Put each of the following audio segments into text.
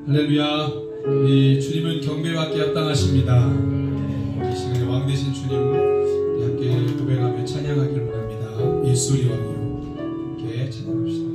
할렐루야. 우리 주님은 경배받기 합당하십니다. 이 시간에 왕 되신 주님 우리 함께 고백하며 찬양하기를 원합니다. 예수 우리 왕이요. 함께 찬양합시다.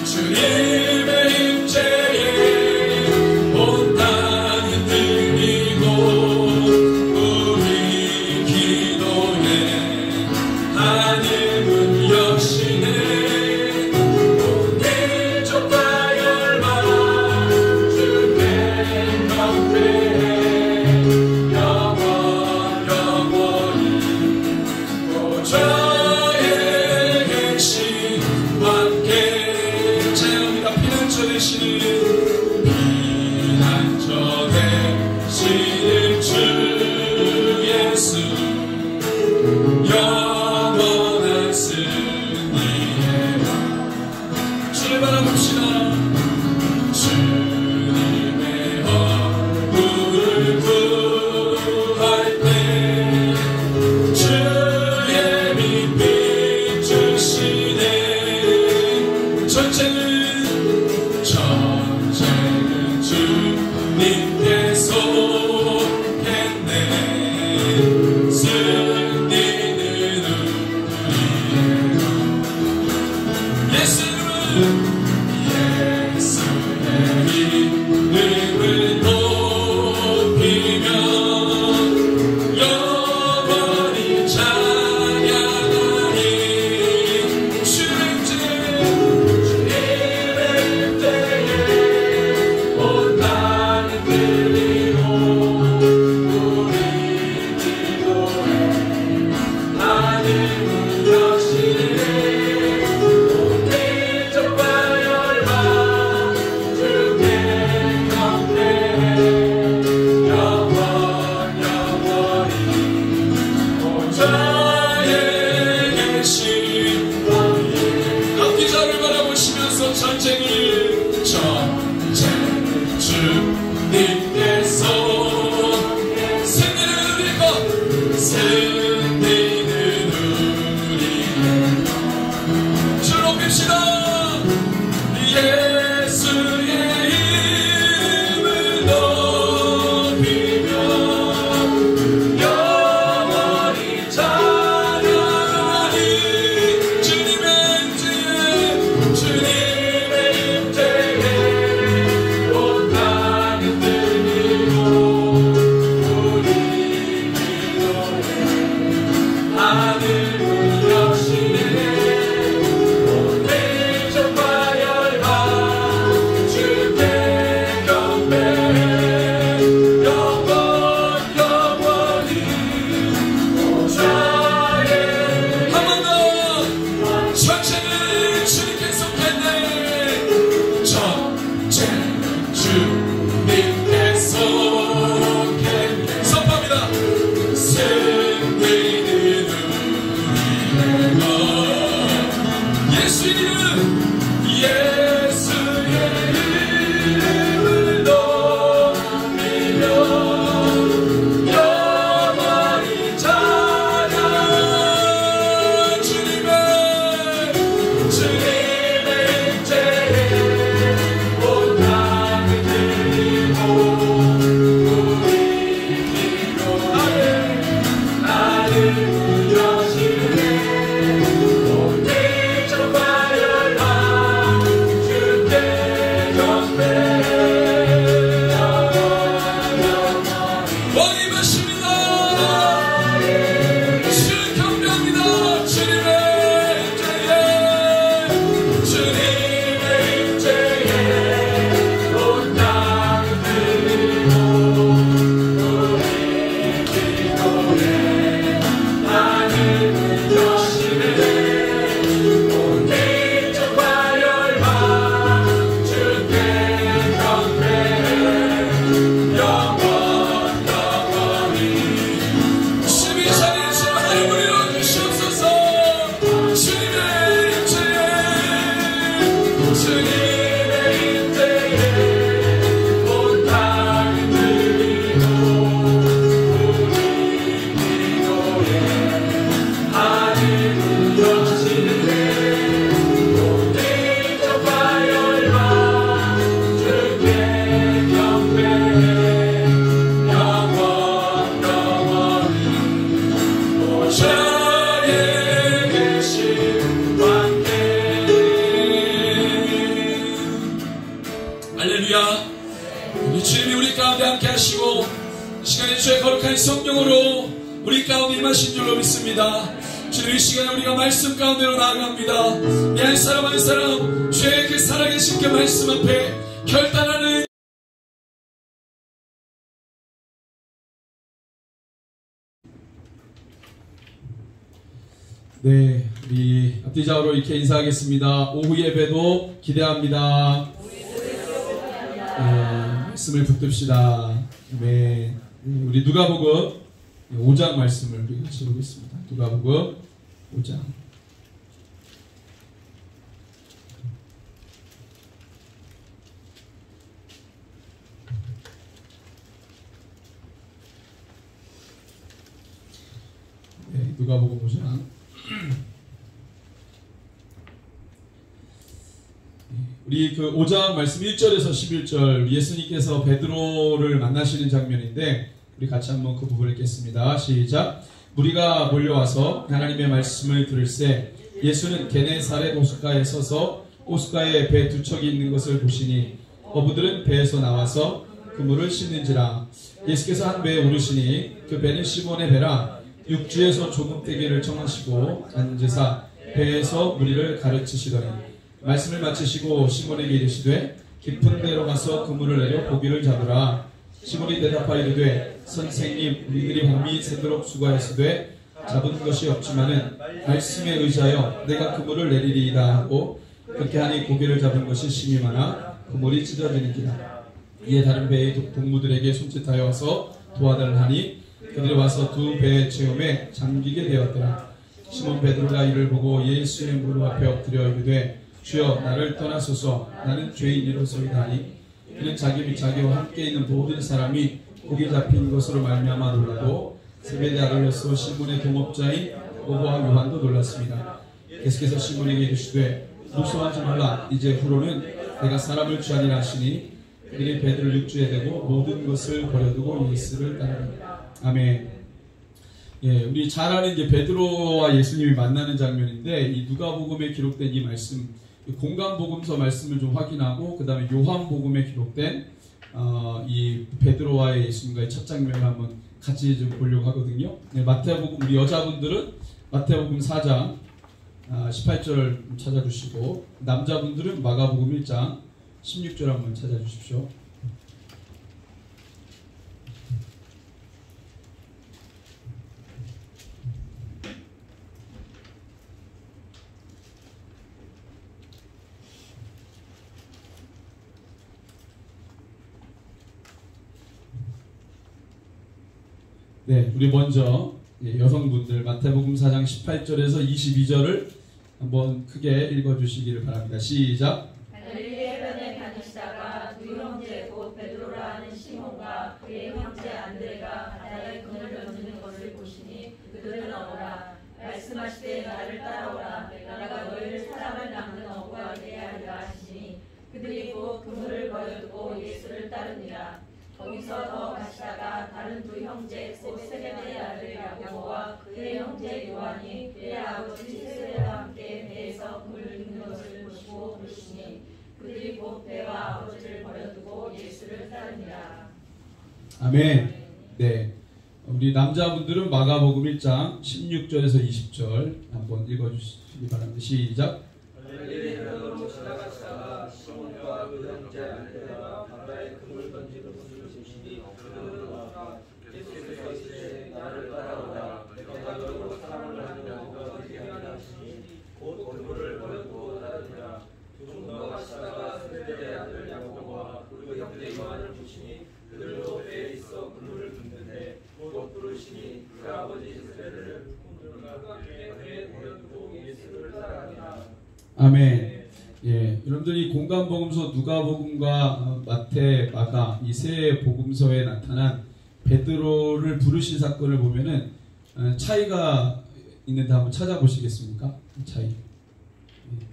주님의 임재에 주님께서 했네. 승리는 우리의 예수의 이름을 높이며 영원히 찬양하리. 주님의 때에 온 땅이 들리고 우리 기도에 하늘 여시네. 주님께서 승리는 우리 것, 승리는 우리 주 높입시다. 예수의 이름을 높이며 영원히 찬양하리. 주님의 임재에 온 땅이 들리고 우리 기도에 하늘 여시네. 온 대적과 열방 주께 경배해. 영원히 오자에 한 번 더 전쟁은 주님께 속했네. 전쟁은 주님께 속했네. 선포합니다. 승리는 우리의 것. 예수의 이름을 높이며 영원히 찬양. 주님의 임재에 온 땅이 들리고 우리 기도에 하늘 여시네. 온 대적과 열방 주께 경배해. 왕이 마십니다. 주 경배합니다. 주님의 임재에 온 땅이 들리고 우리 기도에 하늘 여시네. 온 대적과 열방 주께 경배해. 영원히 십이 자리 주 하나님을 이루어주시옵소서. 주님의 임재에 온 땅이 들리고 우리 기도에 하늘 여시네. 온 대적과 열방 주께 경배해. 영원히 오자에 계신 왕께. 할렐루야. 우리 주님이 우리 가운데 함께 하시고 이 시간에 주의 거룩한 성령으로 우리 가운데 임하신 줄로 믿습니다. 주님, 이 시간에 우리가 말씀 가운데로 나아갑니다. 내 한 사람 한 사람 주의 그 살아계신 그 말씀 앞에 결단하는 네, 우리 앞뒤 좌우로 이렇게 인사하겠습니다. 오후 예배도 기대합니다. 말씀을 붙듭시다. 네, 우리 누가복음 5장 말씀을 우리 같이 보겠습니다. 누가복음 5장. 네, 누가복음 5장. 우리 우리 그 5장 말씀 1절에서 11절 예수님께서 베드로를 만나시는 장면인데 우리 같이 한번 그 부분을 읽겠습니다. 시작. 무리가 몰려와서 하나님의 말씀을 들을새 예수는 게네사렛 호숫가에 서서 호숫가에 배 두 척이 있는 것을 보시니 어부들은 배에서 나와서 그물을 씻는지라. 예수께서 한 배에 오르시니 그 배는 시몬의 배라. 육지에서 조금 떼기를 청하시고 앉으사 배에서 무리를 가르치시더니 말씀을 마치시고 시몬에게 이르시되 깊은 데로 가서 그물을 내려 고기를 잡으라. 시몬이 대답하여 이르되 선생님 우리들이 밤이 새도록 수고하였으되 잡은 것이 없지만은 말씀에 의지하여 내가 그물을 내리리이다 하고 그렇게 하니 고기를 잡은 것이 심히 많아 그물이 찢어지는지라. 이에 다른 배의 동무들에게 손짓하여 와서 도와달라 하니 그들이 와서 두 배의 체험에 잠기게 되었더라. 시몬 베드로가 이를 보고 예수의 무릎 앞에 엎드려 이르되 주여 나를 떠나소서 나는 죄인이로소이다 하니 그는 자기 및 자기와 함께 있는 모든 사람이 고기 잡힌 것으로 말미암아 놀라고 세베대 아들로서 시몬의 동업자인 야고보와 요한도 놀랐습니다. 예수께서 시몬에게 이르시되 무서워하지 말라. 이제 후로는 내가 사람을 취하리라 하시니 그들이 배들을 육지에 대고 모든 것을 버려두고 예수를 따르니라. 아멘. 예, 우리 잘 아는 이제 베드로와 예수님이 만나는 장면인데 이 누가복음에 기록된 이 말씀, 공간복음서 말씀을 좀 확인하고 그 다음에 요한복음에 기록된 이 베드로와의 예수님과의 첫 장면을 한번 같이 좀 보려고 하거든요. 네, 마태복음 우리 여자분들은 마태복음 4장 18절 찾아주시고 남자분들은 마가복음 1장 16절 한번 찾아주십시오. 네, 우리 먼저 여성분들 마태복음 4장 18절에서 22절을 한번 크게 읽어주시기를 바랍니다. 시작. 갈릴리해변에 다니시다가 두 형제 곧 베드로라 하는 시몬과 그의 형제 안드레가 바다에 그물을 던지는 것을 보시니 그들은 어부라. 말씀하시되 나를 따라오라. 내가 너희를 사람을 낚는 어부가 되게 하리라 하시니 그들이 곧 그물을 버려두고 예수를 따르니라. 거기서 더 가시다가 다른 두 형제 곧 세베대의 아들 야고보와 그의 형제 요한이 그의 아버지 세베대와 함께 배에서 그물을 줍는 것을 보시고 부르시니 그들이 곧 배와 아버지를 버려두고 예수를 따르니라. 아멘. 네, 우리 남자분들은 마가복음 1장 16절에서 20절 한번 읽어주시기 바랍니다. 시작. 갈릴리해변으로 지나가시다가 시몬과 그 형제 안드레가 바다에 그물 던지는 것을 보시니 그들은 어부라. 예수께서 이르시되 나를 따라오라. 내가 너희로 사람을 낚는 어부가 되게 하리라 하시니 곧 그물을 버려두고 따르니라. 좀 더 가시다가 세베대의 아들 야고보와 그 형제 요한을 보시니 그들도 배에 있어 그물을 붓는데 곧 부르시니 그 아버지 세베대를 그들과 배에 버려두고 예수를 따르니라. 아멘. 예, 여러분들이 공간복음서 누가복음과 마태, 마가 이 세 복음서에 나타난 베드로를 부르신 사건을 보면은 차이가 있는데 한번 찾아보시겠습니까? 차이.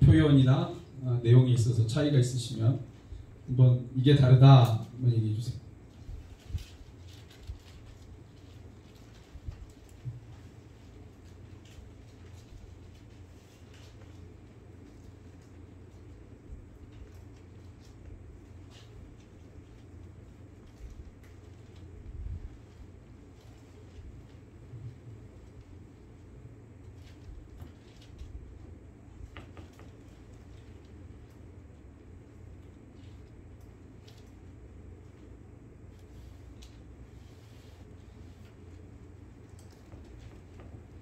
표현이나 내용이 있어서 차이가 있으시면 한번 이게 다르다 한번 얘기해 주세요.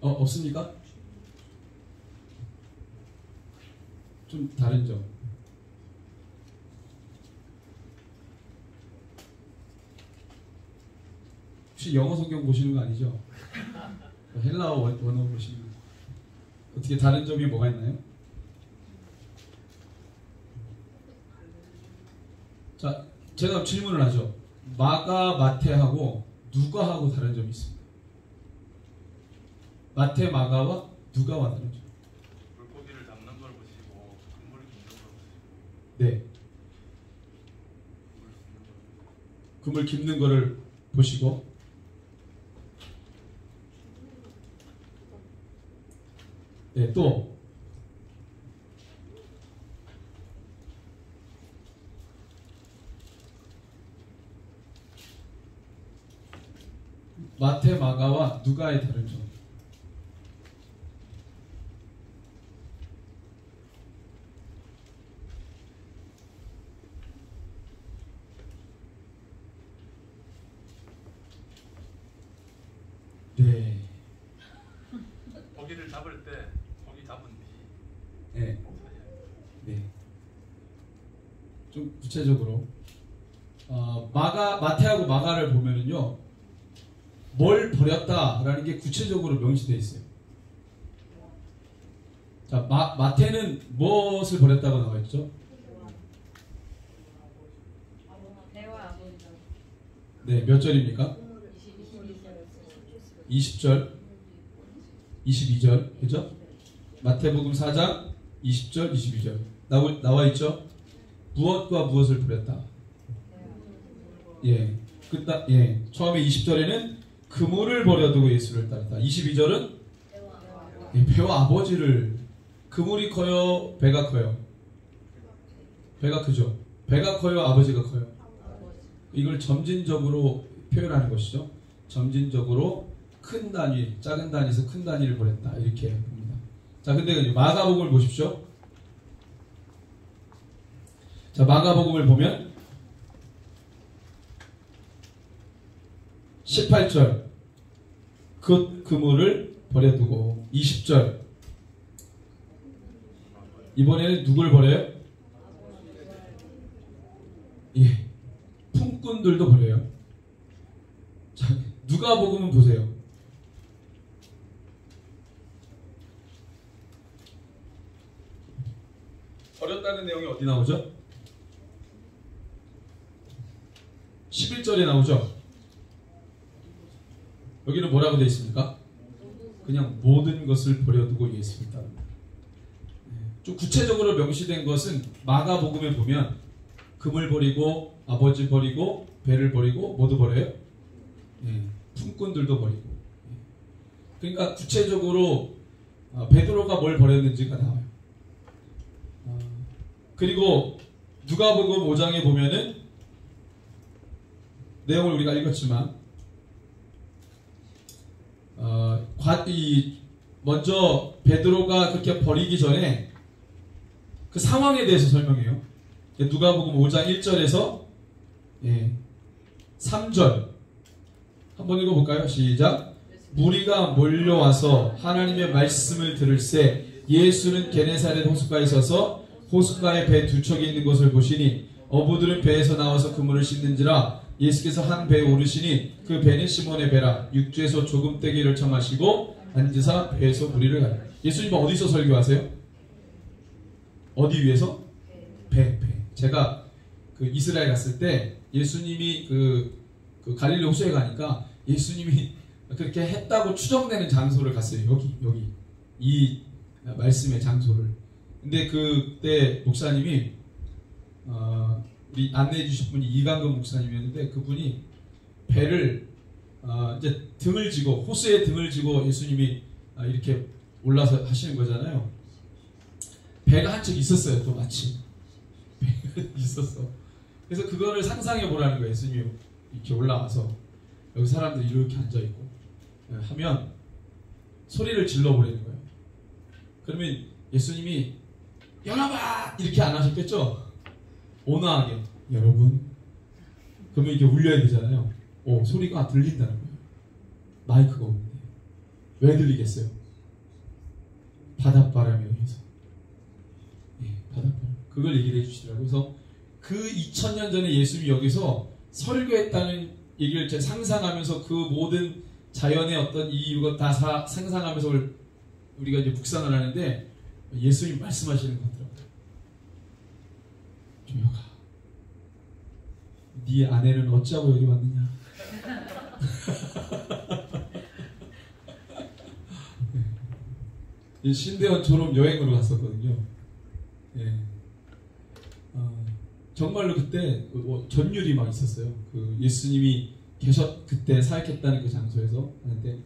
없습니까? 좀 다른 점. 혹시 영어 성경 보시는 거 아니죠? 헬라어 원어 보시는 거. 어떻게 다른 점이 뭐가 있나요? 자, 제가 질문을 하죠. 마가, 마태하고 누가하고 다른 점이 있습니다. 마태, 마가와 누가와 다른 점. 물고기를 잡는 걸 보시고 그물을 줍는 걸 보시고. 네. 그물 깁는 거를 보시고, 네, 또 마태, 마가와 누가의 다른 점. 네. 고기를 잡을 때 고기 잡은 뒤. 네. 네. 좀 구체적으로 마태하고 마가를 보면은요, 뭘 버렸다라는 게 구체적으로 명시되어 있어요. 자, 마태는 무엇을 버렸다고 나와 있죠? 네, 몇 절입니까? 20절, 22절, 그죠? 마태복음 4장 20절, 22절 나와 있죠? 무엇과 무엇을 버렸다. 예, 처음에 20절에는 그물을 버려두고 예수를 따르다. 22절은 배와 아버지를. 그물이 커요, 배가 커요? 배가 크죠. 배가 커요, 아버지가 커요? 이걸 점진적으로 표현하는 것이죠. 점진적으로 큰 단위, 작은 단위에서 큰 단위를 버렸다, 이렇게 봅니다. 자, 근데 마가복음을 보십시오. 자, 마가복음을 보면 18절 그 그물을 버려두고, 20절 이번에는 누굴 버려요? 예, 품꾼들도 버려요. 자, 누가복음은 보세요. 버렸다는 내용이 어디 나오죠? 11절에 나오죠. 여기는 뭐라고 되어 있습니까? 그냥 모든 것을 버려두고 예수를 따릅니다. 좀 구체적으로 명시된 것은 마가복음에 보면 금을 버리고 아버지 버리고 배를 버리고 모두 버려요. 품꾼들도 버리고. 그러니까 구체적으로 베드로가 뭘 버렸는지가 나와요. 그리고 누가복음 5장에 보면은 내용을 우리가 읽었지만 먼저 베드로가 그렇게 버리기 전에 그 상황에 대해서 설명해요. 누가복음 5장 1절에서 3절 한번 읽어볼까요? 시작. 무리가 몰려와서 하나님의 말씀을 들을새 예수는 게네사렛 호숫가에 서서 호숫가에 배 두 척이 있는 것을 보시니 어부들은 배에서 나와서 그물을 씻는지라. 예수께서 한 배에 오르시니 그 배는 시몬의 배라. 육지에서 조금 떼기를 청하시고 앉으사 배에서 무리를 가요. 예수님은 어디서 설교하세요? 어디 위에서? 배. 제가 그 이스라엘 갔을 때 예수님이 그 갈릴리 호수에 가니까 예수님이 그렇게 했다고 추정되는 장소를 갔어요. 여기 이 말씀의 장소를. 근데 그때 목사님이 우리 안내해 주신 분이 이강근 목사님이었는데, 그분이 배를 이제 등을 지고 호수에 등을 지고 예수님이 이렇게 올라서 하시는 거잖아요. 배가 한 척 있었어요. 또 마침 배가 있었어. 그래서 그거를 상상해 보라는 거예요. 예수님이 이렇게 올라와서 여기 사람들이 이렇게 앉아 있고 하면 소리를 질러 버리는 거예요. 그러면 예수님이 여러분 이렇게 안 하셨겠죠? 온화하게 여러분. 그러면 이게 울려야 되잖아요. 소리가 들린다는 거예요. 마이크가 없는데 왜 들리겠어요? 바닷바람에 의해서. 바닷바람. 그걸 얘기를 해주시더라고요. 그래서 그 2000년 전에 예수님이 여기서 설교했다는 얘기를 제가 상상하면서 그 모든 자연의 어떤 이유가 다 상상하면서 우리가 이제 묵상을 하는데 예수님이 말씀하시는 것 같더라고요. 조용아, 네 아내는 어찌하고 여기 왔느냐? 신대원 졸업 여행으로 갔었거든요. 정말로 그때 전율이 막 있었어요. 그 예수님이 그때 사역했다는 그 장소에서 하는데,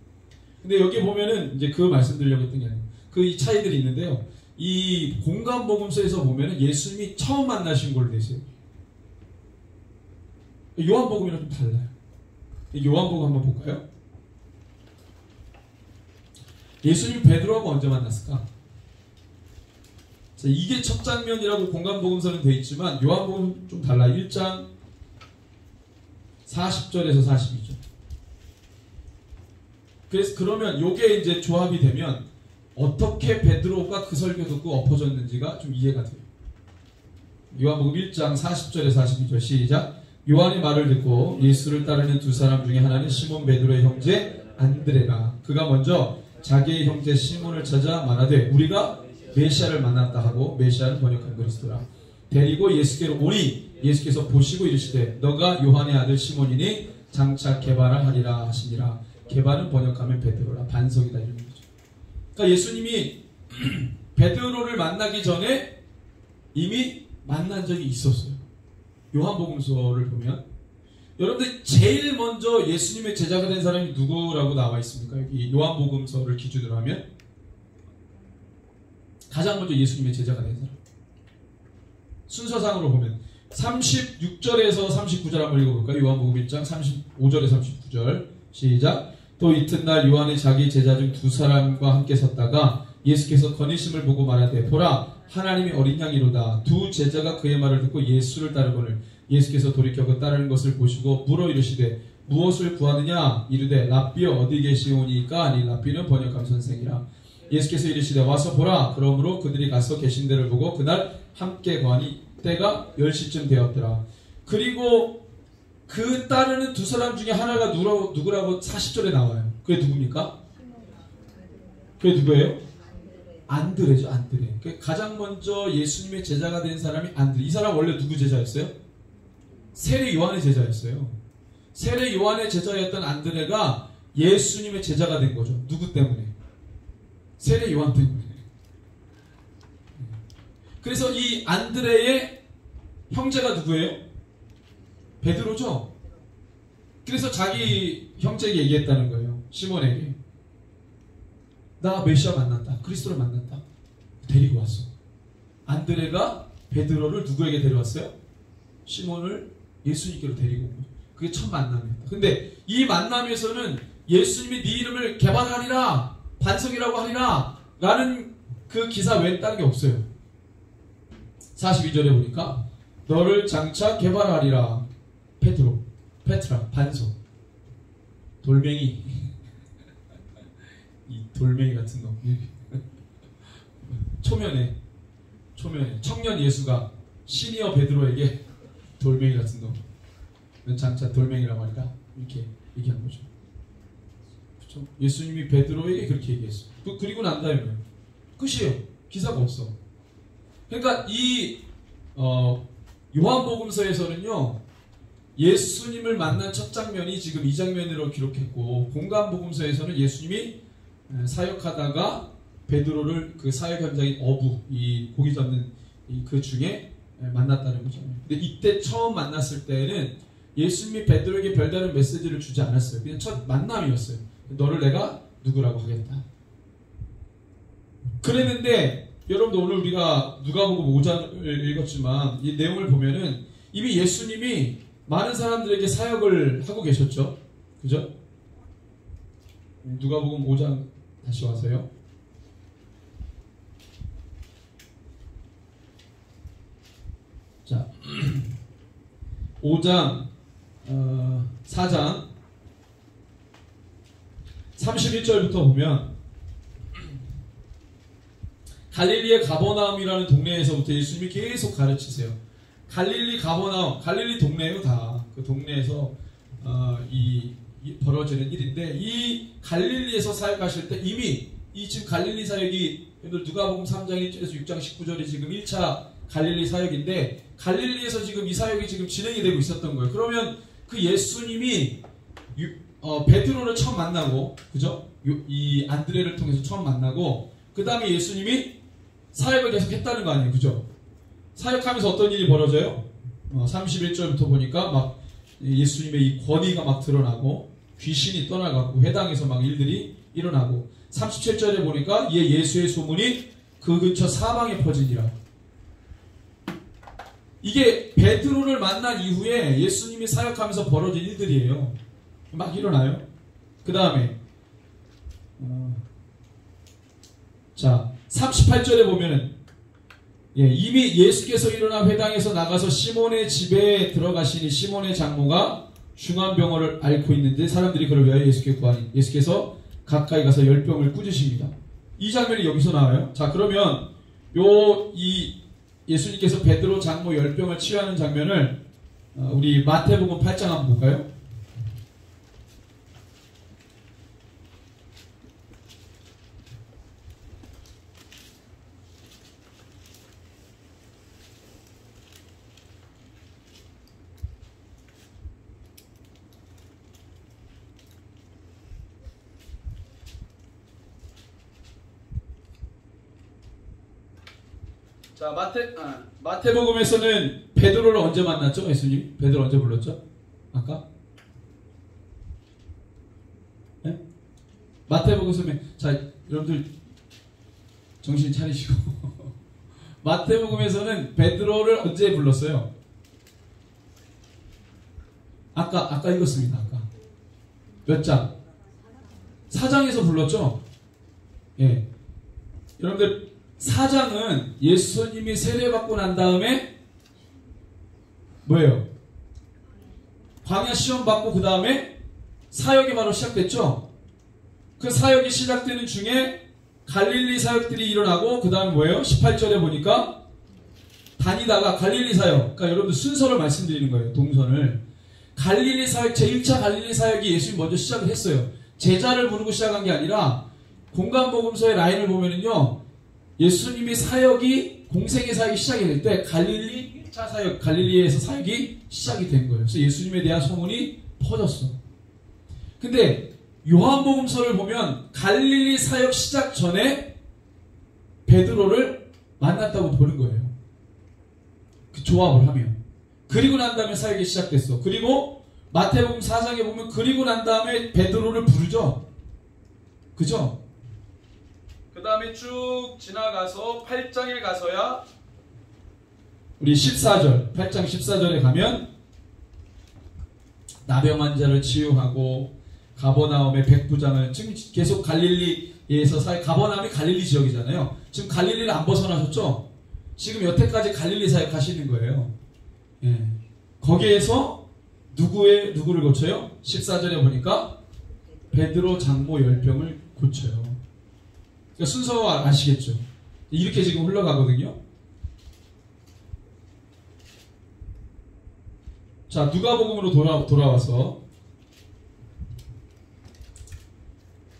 근데 여기 보면은 이제 그 말씀드리려고 했던 게 아니에요. 그 이 차이들이 있는데요. 이 공간복음서에서 보면은 예수님이 처음 만나신 걸로 되세요. 요한복음이랑 좀 달라요. 요한복음 한번 볼까요? 예수님이 베드로하고 언제 만났을까? 자, 이게 첫 장면이라고 공간복음서는 되어 있지만 요한복음은 좀 달라요. 1장 40절에서 42절. 그래서 그러면 요게 이제 조합이 되면 어떻게 베드로가 그 설교 듣고 엎어졌는지가 좀 이해가 돼요. 요한복음 1장 40절에서 42절 시작. 요한의 말을 듣고 예수를 따르는 두 사람 중에 하나는 시몬 베드로의 형제 안드레라. 그가 먼저 자기의 형제 시몬을 찾아 말하되 우리가 메시아를 만났다 하고, 메시아는 번역한 그리스도라. 데리고 예수께로 오니 예수께서 보시고 이르시되 너가 요한의 아들 시몬이니 장차 게바라 하리라 하시니라. 게바는 번역하면 베드로라, 반석이다 이런 거죠. 그러니까 예수님이 베드로를 만나기 전에 이미 만난 적이 있었어요. 요한복음서를 보면 여러분들 제일 먼저 예수님의 제자가 된 사람이 누구라고 나와 있습니까? 여기 요한복음서를 기준으로 하면 가장 먼저 예수님의 제자가 된 사람, 순서상으로 보면 36절에서 39절 한번 읽어볼까요? 요한복음 1장 35절에서 39절 시작. 또 이튿날 요한이 자기 제자 중 두 사람과 함께 섰다가 예수께서 거니심을 보고 말하되 보라 하나님이 어린 양이로다. 두 제자가 그의 말을 듣고 예수를 따르거늘 예수께서 돌이켜 그 따르는 것을 보시고 물어 이르시되 무엇을 구하느냐? 이르되 랍비여 어디 계시오니까? 아니 랍비는 번역한 선생이라. 예수께서 이르시되 와서 보라. 그러므로 그들이 가서 계신 데를 보고 그날 함께 거하니 때가 10시쯤 되었더라. 그리고 그 따르는 두 사람 중에 하나가 누구라고 40절에 나와요. 그게 누굽니까? 그게 누구예요? 안드레죠. 안드레. 가장 먼저 예수님의 제자가 된 사람이 안드레. 이 사람 원래 누구 제자였어요? 세례 요한의 제자였어요. 세례 요한의 제자였던 안드레가 예수님의 제자가 된 거죠. 누구 때문에? 세례 요한 때문에. 그래서 이 안드레의 형제가 누구예요? 베드로죠. 그래서 자기 형제에게 얘기했다는 거예요. 시몬에게. 나 메시아 만났다. 그리스도를 만났다. 데리고 왔어. 안드레가 베드로를 누구에게 데려왔어요? 시몬을 예수님께로 데리고 온 거죠. 그게 첫 만남이었다. 근데 이 만남에서는 예수님이 네 이름을 개발하리라, 반석이라고 하리라 라는 그 기사 외에 다른 게 없어요. 42절에 보니까 너를 장차 개발하리라. 페트로, 페트라, 반석, 돌멩이, 이 돌멩이 같은 놈. 초면에 청년 예수가 시니어 베드로에게 돌멩이 같은 놈, 넌 장차 돌멩이라고 하니까 이렇게 얘기한 거죠. 그렇죠? 예수님이 베드로에게 그렇게 얘기했어요. 그리고 난 다음에 끝이에요. 기사가 없어. 그러니까 이 요한복음서에서는요, 예수님을 만난 첫 장면이 지금 이 장면으로 기록했고, 공간복음서에서는 예수님이 사역하다가 베드로를 그 사역 현장인 어부, 이 고기 잡는 그 중에 만났다는 거죠. 근데 이때 처음 만났을 때는 예수님이 베드로에게 별다른 메시지를 주지 않았어요. 그냥 첫 만남이었어요. 너를 내가 누구라고 하겠다. 그랬는데 여러분들 오늘 우리가 누가복음 5장을 읽었지만 이 내용을 보면은 이미 예수님이 많은 사람들에게 사역을 하고 계셨죠. 그죠? 누가복음 5장 다시 와서요. 자, 5장 4장 31절부터 보면 갈릴리의 가버나움이라는 동네에서부터 예수님이 계속 가르치세요. 갈릴리 가버나움, 갈릴리 동네예요 다. 그 동네에서 이 벌어지는 일인데, 이 갈릴리에서 사역하실 때 이미 이 지금 갈릴리 사역이 누가복음 3장 1절에서 6장 19절이 지금 1차 갈릴리 사역인데, 갈릴리에서 지금 이 사역이 지금 진행이 되고 있었던 거예요. 그러면 그 예수님이 베드로를 처음 만나고, 그죠? 이 안드레를 통해서 처음 만나고, 그 다음에 예수님이 사역을 계속 했다는 거 아니에요, 그죠? 사역하면서 어떤 일이 벌어져요? 31절부터 보니까 막 예수님의 이 권위가 막 드러나고 귀신이 떠나가고 회당에서 막 일들이 일어나고 37절에 보니까 이 예수의 소문이 그 근처 사방에 퍼지니라. 이게 베드로를 만난 이후에 예수님이 사역하면서 벌어진 일들이에요. 막 일어나요. 그 다음에 자 38절에 보면은 이미 예수께서 일어나 회당에서 나가서 시몬의 집에 들어가시니 시몬의 장모가 중환병원을 앓고 있는데 사람들이 그를 위하여 예수께 구하니 예수께서 가까이 가서 열병을 꾸짖으십니다. 이 장면이 여기서 나와요. 자 그러면 이 예수님께서 베드로 장모 열병을 치유하는 장면을 우리 마태복음 8장 한번 볼까요? 자, 마태복음에서는 베드로를 언제 만났죠? 예수님? 베드로 언제 불렀죠? 아까? 네? 마태복음에서 자, 여러분들 정신 차리시고 마태복음에서는 베드로를 언제 불렀어요? 아까 읽었습니다. 아까 몇 장? 4장에서 불렀죠? 예. 여러분들 4장은 예수님이 세례받고 난 다음에 뭐예요? 광야 시험 받고 그 다음에 사역이 바로 시작됐죠? 그 사역이 시작되는 중에 갈릴리 사역들이 일어나고 그 다음에 뭐예요? 18절에 보니까 다니다가 갈릴리 사역, 그러니까 여러분들 순서를 말씀드리는 거예요. 동선을. 갈릴리 사역, 제1차 갈릴리 사역이 예수님이 먼저 시작을 했어요. 제자를 부르고 시작한 게 아니라 공간복음서의 라인을 보면은요, 예수님이 사역이, 공생의 사역이 시작이 될 때 갈릴리 1차 사역, 갈릴리에서 사역이 시작이 된 거예요. 그래서 예수님에 대한 소문이 퍼졌어. 근데 요한복음서를 보면 갈릴리 사역 시작 전에 베드로를 만났다고 보는 거예요. 그 조합을 하면. 그리고 난 다음에 사역이 시작됐어. 그리고 마태복음 4장에 보면 그리고 난 다음에 베드로를 부르죠. 그죠? 그 다음에 쭉 지나가서 8장에 가서야 우리 14절, 8장 14절에 가면 나병 환자를 치유하고 가버나움의 백부장을, 지금 계속 갈릴리에서 가버나움이 갈릴리 지역이잖아요. 지금 갈릴리를 안 벗어나셨죠? 지금 여태까지 갈릴리 사역 하시는 거예요. 예. 거기에서 누구를 고쳐요? 14절에 보니까 베드로 장모 열병을 고쳐요. 그러니까 순서 아시겠죠? 이렇게 지금 흘러가거든요. 자, 누가복음으로 돌아와서,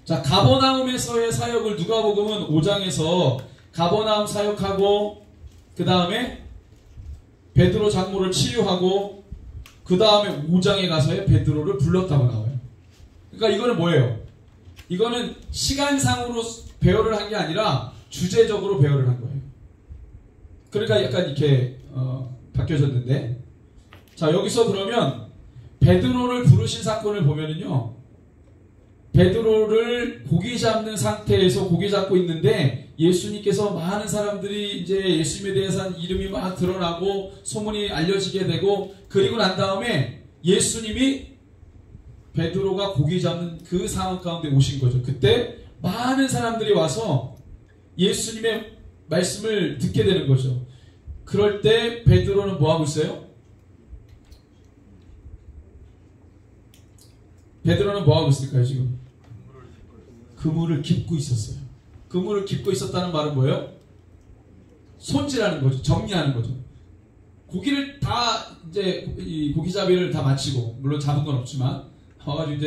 자, 가버나움에서의 사역을 누가복음은 5장에서 가버나움 사역하고 그 다음에 베드로 장모를 치유하고 그 다음에 5장에 가서의 베드로를 불렀다고 나와요. 그러니까 이거는 뭐예요? 이거는 시간상으로 배열을 한 게 아니라 주제적으로 배열을 한 거예요. 그러니까 약간 이렇게 바뀌어졌는데, 자, 여기서 그러면 베드로를 부르신 사건을 보면은요, 베드로를 고기 잡는 상태에서 고기 잡고 있는데 예수님께서 많은 사람들이 이제 예수님에 대해서 이름이 막 드러나고 소문이 알려지게 되고, 그리고 난 다음에 예수님이 베드로가 고기 잡는 그 상황 가운데 오신 거죠. 그때 많은 사람들이 와서 예수님의 말씀을 듣게 되는 거죠. 그럴 때 베드로는 뭐 하고 있어요? 베드로는 뭐 하고 있을까요, 지금? 그물을 깁고 있었어요. 그물을 깁고 있었다는 말은 뭐예요? 손질하는 거죠. 정리하는 거죠. 고기를 다, 이제, 이 고기잡이를 다 마치고, 물론 잡은 건 없지만, 와가지고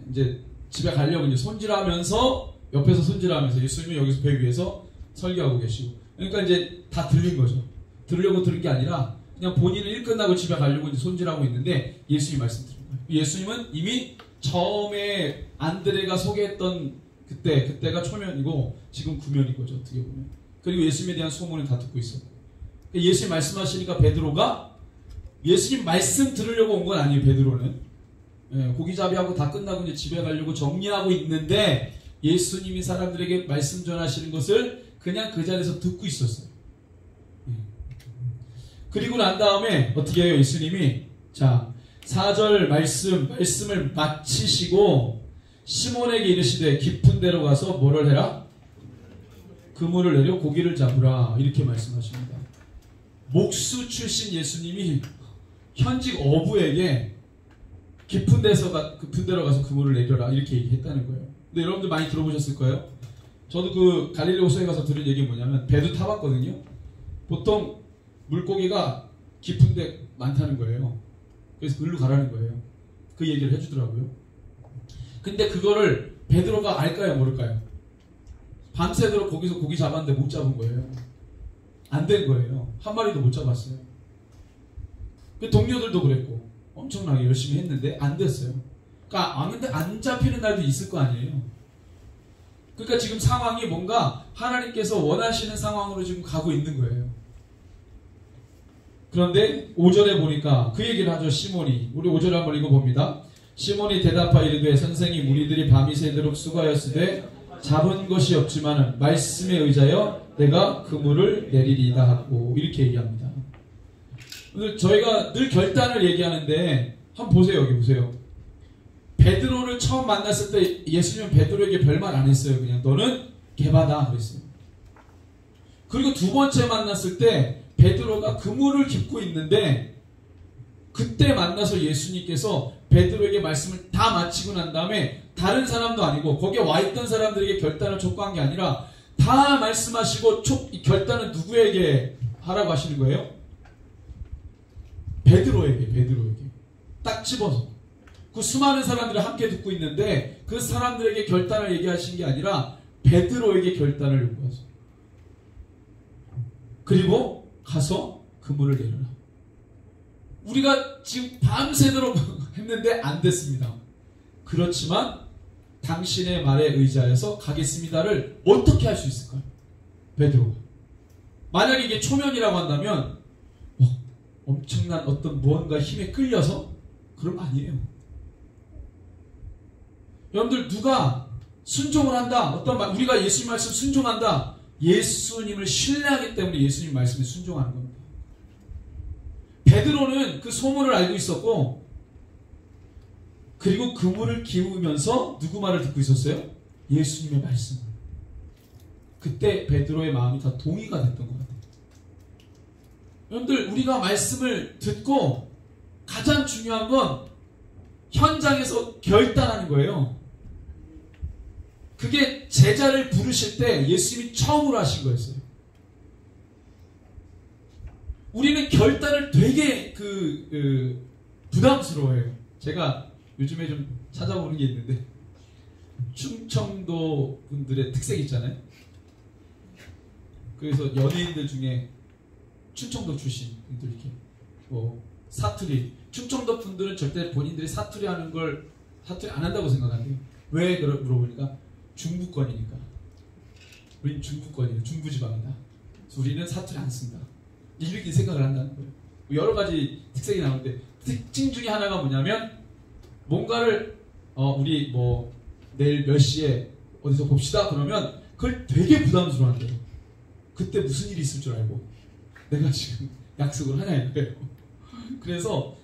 이제 집에 가려고 이제 손질하면서, 옆에서 손질하면서, 예수님은 여기서 배 위에서 설교하고 계시고. 그러니까 이제 다 들린 거죠. 들으려고 들은 게 아니라, 그냥 본인은 일 끝나고 집에 가려고 이제 손질하고 있는데, 예수님 말씀 드린 거예요. 예수님은 이미 처음에 안드레가 소개했던 그때가 초면이고 지금 구면인 거죠, 어떻게 보면. 그리고 예수님에 대한 소문을 다 듣고 있었고, 예수님 말씀하시니까 베드로가 예수님 말씀 들으려고 온 건 아니에요. 베드로는 고기잡이하고 다 끝나고 이제 집에 가려고 정리하고 있는데 예수님이 사람들에게 말씀 전하시는 것을 그냥 그 자리에서 듣고 있었어요. 그리고 난 다음에 어떻게 해요? 예수님이 자 4절 말씀을 마치시고 시몬에게 이르시되 깊은 데로 가서 뭐를 해라? 그물을 내려 고기를 잡으라. 이렇게 말씀하십니다. 목수 출신 예수님이 현직 어부에게 깊은 데로 가서 그물을 내려라 이렇게 얘기했다는 거예요. 근데 여러분들 많이 들어보셨을 거예요. 저도 그 갈릴리 호수에 가서 들은 얘기 뭐냐면 배도 타봤거든요. 보통 물고기가 깊은 데 많다는 거예요. 그래서 글로 가라는 거예요. 그 얘기를 해주더라고요. 근데 그거를 베드로가 알까요 모를까요? 밤새도록 거기서 고기 잡았는데 못 잡은 거예요. 안 된 거예요. 한 마리도 못 잡았어요. 그 동료들도 그랬고 엄청나게 열심히 했는데 안 됐어요. 그러니까 근데 안 잡히는 날도 있을 거 아니에요. 그러니까 지금 상황이 뭔가 하나님께서 원하시는 상황으로 지금 가고 있는 거예요. 그런데 5절에 보니까 그 얘기를 하죠. 시몬이. 우리 5절을 한번 읽어봅니다. 시몬이 대답하여 이르되 선생님 우리들이 밤이 새도록 수고하였으되 잡은 것이 없지만 말씀에 의하여 내가 그물을 내리리이다 하고 이렇게 얘기합니다. 오늘 저희가 늘 결단을 얘기하는데 한번 보세요. 여기 보세요. 베드로를 처음 만났을 때 예수님은 베드로에게 별말 안 했어요. 그냥 너는 개바다 그랬어요. 그리고 두 번째 만났을 때 베드로가 그물을 깁고 있는데 그때 만나서 예수님께서 베드로에게 말씀을 다 마치고 난 다음에 다른 사람도 아니고 거기에 와 있던 사람들에게 결단을 촉구한 게 아니라 다 말씀하시고 이 결단은 누구에게 하라고 하시는 거예요? 베드로에게 딱 집어서 그 수많은 사람들이 함께 듣고 있는데 그 사람들에게 결단을 얘기하신 게 아니라 베드로에게 결단을 요구하셔. 그리고 가서 그물을 내려라. 우리가 지금 밤새도록 했는데 안 됐습니다. 그렇지만 당신의 말에 의지하여서 가겠습니다를 어떻게 할 수 있을까요? 베드로가. 만약에 이게 초면이라고 한다면 엄청난 어떤 무언가 힘에 끌려서 그런 거 아니에요. 여러분들 누가 순종을 한다. 우리가 예수님 말씀 순종한다. 예수님을 신뢰하기 때문에 예수님 말씀에 순종하는 겁니다. 베드로는 그 소문을 알고 있었고 그리고 그물을 기우면서 누구 말을 듣고 있었어요? 예수님의 말씀. 그때 베드로의 마음이 다 동의가 됐던 것 같아요. 여러분들 우리가 말씀을 듣고 가장 중요한 건 현장에서 결단하는 거예요. 그게 제자를 부르실 때 예수님이 처음으로 하신 거였어요. 우리는 결단을 되게 부담스러워해요. 제가 요즘에 좀 찾아보는 게 있는데 충청도 분들의 특색 있잖아요. 그래서 연예인들 중에 충청도 출신 분들 이렇게 사투리 충청도 분들은 절대 본인들이 사투리 하는 걸 사투리 안 한다고 생각한대요. 왜 물어보니까 중부권이니까. 우린 중부권이에요. 중부지방이다. 우리는 사투리 안 쓴다. 이렇게 생각을 한다는 거예요. 여러 가지 특색이 나오는데 특징 중에 하나가 뭐냐면 뭔가를 우리 내일 몇 시에 어디서 봅시다 그러면 그걸 되게 부담스러워한대요. 그때 무슨 일이 있을 줄 알고 내가 지금 약속을 하냐 이거예요. 그래서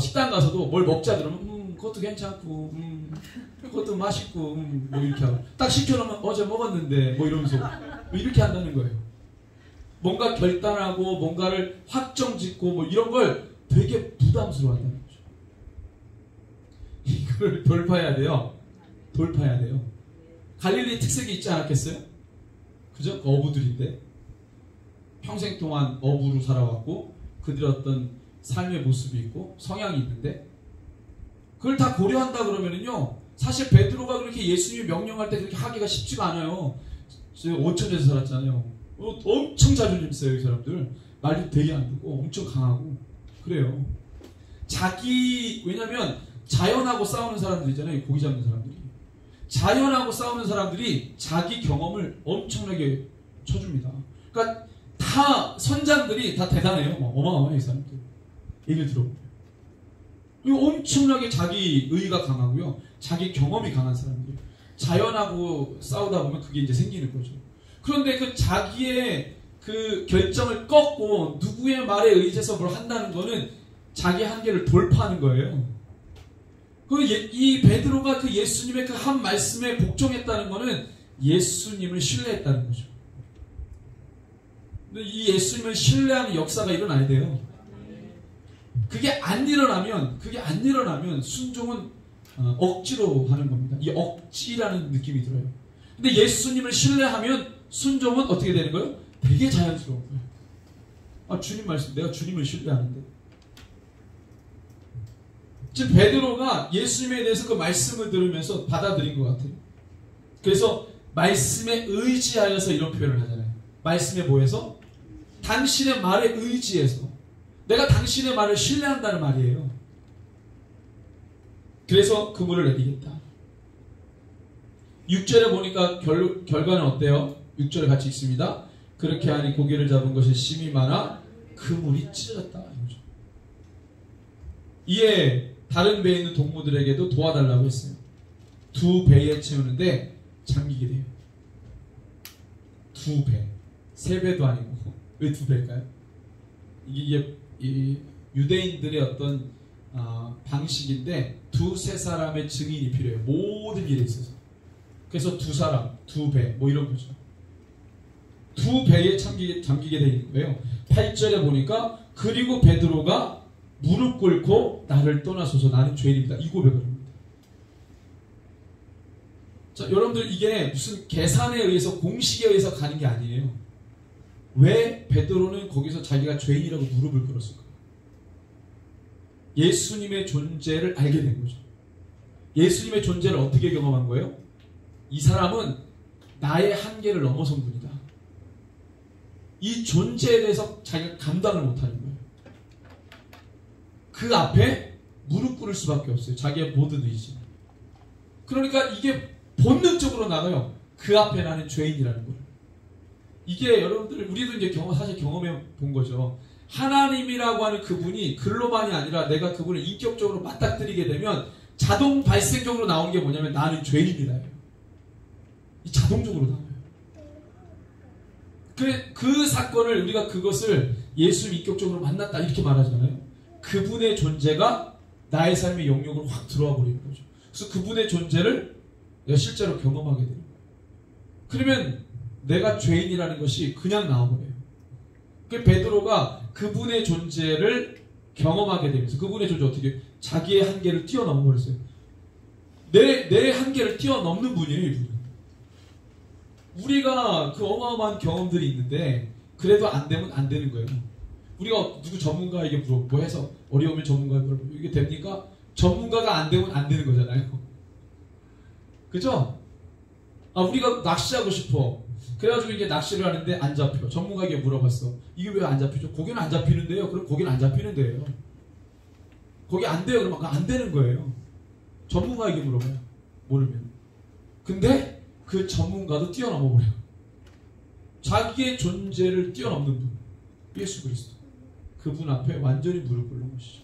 식당 가서도 뭘 먹자 그러면 그것도 괜찮고 그것도 맛있고 이렇게 하고 딱 시켜놓으면 어제 먹었는데 이러면서 이렇게 한다는 거예요. 뭔가 결단하고 뭔가를 확정짓고 이런 걸 되게 부담스러워한다는 거죠. 이걸 돌파해야 돼요. 갈릴리 특색이 있지 않았겠어요? 그죠? 어부들인데 평생 동안 어부로 살아왔고 그들의 어떤 삶의 모습이 있고 성향이 있는데 그걸 다 고려한다 그러면은요 사실 베드로가 그렇게 예수님이 명령할 때 그렇게 하기가 쉽지가 않아요. 제가 오천에서 살았잖아요. 엄청 자존심 있어요. 이 사람들 말도 되게 안 듣고 엄청 강하고 그래요. 왜냐면 자연하고 싸우는 사람들이잖아요. 고기 잡는 사람들이 자연하고 싸우는 사람들이 자기 경험을 엄청나게 쳐줍니다. 그러니까 다 선장들이 다 대단해요. 어마어마해요. 이 사람들 얘기를 들어보면. 이거 엄청나게 자기 의가 강하고요. 자기 경험이 강한 사람들이에요. 자연하고 싸우다 보면 그게 이제 생기는 거죠. 그런데 그 자기의 그 결정을 꺾고 누구의 말에 의지해서 뭘 한다는 거는 자기 한계를 돌파하는 거예요. 이 베드로가 그 예수님의 그 한 말씀에 복종했다는 거는 예수님을 신뢰했다는 거죠. 근데 이 예수님을 신뢰하는 역사가 일어나야 돼요. 그게 안 일어나면 순종은 억지로 하는 겁니다. 이 억지라는 느낌이 들어요. 근데 예수님을 신뢰하면 순종은 어떻게 되는 거예요? 되게 자연스러운 거예요. 아, 주님 말씀, 내가 주님을 신뢰하는데. 지금 베드로가 예수님에 대해서 그 말씀을 들으면서 받아들인 것 같아요. 그래서 말씀에 의지하여서 이런 표현을 하잖아요. 말씀에 뭐해서? 당신의 말에 의지해서. 내가 당신의 말을 신뢰한다는 말이에요. 그래서 그물을 내리겠다. 6절에 보니까 결과는 어때요? 6절에 같이 있습니다. 그렇게 하니 고기를 잡은 것이 심이 많아 그물이 찢어졌다. 이에 다른 배에 있는 동무들에게도 도와달라고 했어요. 두 배에 채우는데 잠기게 돼요. 두 배. 세 배도 아니고. 왜 두 배일까요? 이게 유대인들의 어떤 방식인데 두세 사람의 증인이 필요해요. 모든 일에 있어서. 그래서 두 사람, 두 배, 뭐 이런 거죠. 두 배에 잠기게 되는 거예요. 8절에 보니까 그리고 베드로가 무릎 꿇고 나를 떠나소서 나는 죄인입니다. 이 고백을 합니다. 자, 여러분들 이게 무슨 계산에 의해서 공식에 의해서 가는 게 아니에요. 왜 베드로는 거기서 자기가 죄인이라고 무릎을 꿇었을까? 예수님의 존재를 알게 된 거죠. 예수님의 존재를 어떻게 경험한 거예요? 이 사람은 나의 한계를 넘어선 분이다. 이 존재에 대해서 자기가 감당을 못하는 거예요. 그 앞에 무릎 꿇을 수밖에 없어요. 자기의 모든 의지. 그러니까 이게 본능적으로 나가요. 그 앞에 나는 죄인이라는 거예요. 이게 여러분들 우리도 이제 사실 경험해 본 거죠. 하나님이라고 하는 그분이 글로만이 아니라 내가 그분을 인격적으로 맞닥뜨리게 되면 자동 발생적으로 나오는 게 뭐냐면 나는 죄인입니다. 이 자동적으로 나와요. 그 사건을 우리가 그것을 예수님 인격적으로 만났다 이렇게 말하잖아요. 그분의 존재가 나의 삶의 영역으로 확 들어와 버리는 거죠. 그래서 그분의 존재를 내가 실제로 경험하게 되는 거예요. 그러면 내가 죄인이라는 것이 그냥 나와버려요. 베드로가 그분의 존재를 경험하게 되면서 그분의 존재 어떻게 자기의 한계를 뛰어넘어 버렸어요. 내 한계를 뛰어넘는 분이에요. 이분은. 우리가 그 어마어마한 경험들이 있는데 그래도 안 되면 안 되는 거예요. 우리가 누구 전문가에게 뭐 해서 어려우면 전문가에게 물어보고 이게 됩니까? 전문가가 안 되면 안 되는 거잖아요. 그죠? 우리가 낚시하고 싶어. 그래가지고 이게 낚시를 하는데 안 잡혀. 전문가에게 물어봤어. 이게 왜 안 잡히죠? 고기는 안 잡히는데요. 그럼 고기는 안 잡히는데요. 거기 안 돼요. 그러면 안 되는 거예요. 전문가에게 물어봐요. 모르면. 근데 그 전문가도 뛰어넘어 버려요. 자기의 존재를 뛰어넘는 분. 예수 그리스도. 그분 앞에 완전히 무릎 꿇는 것이죠.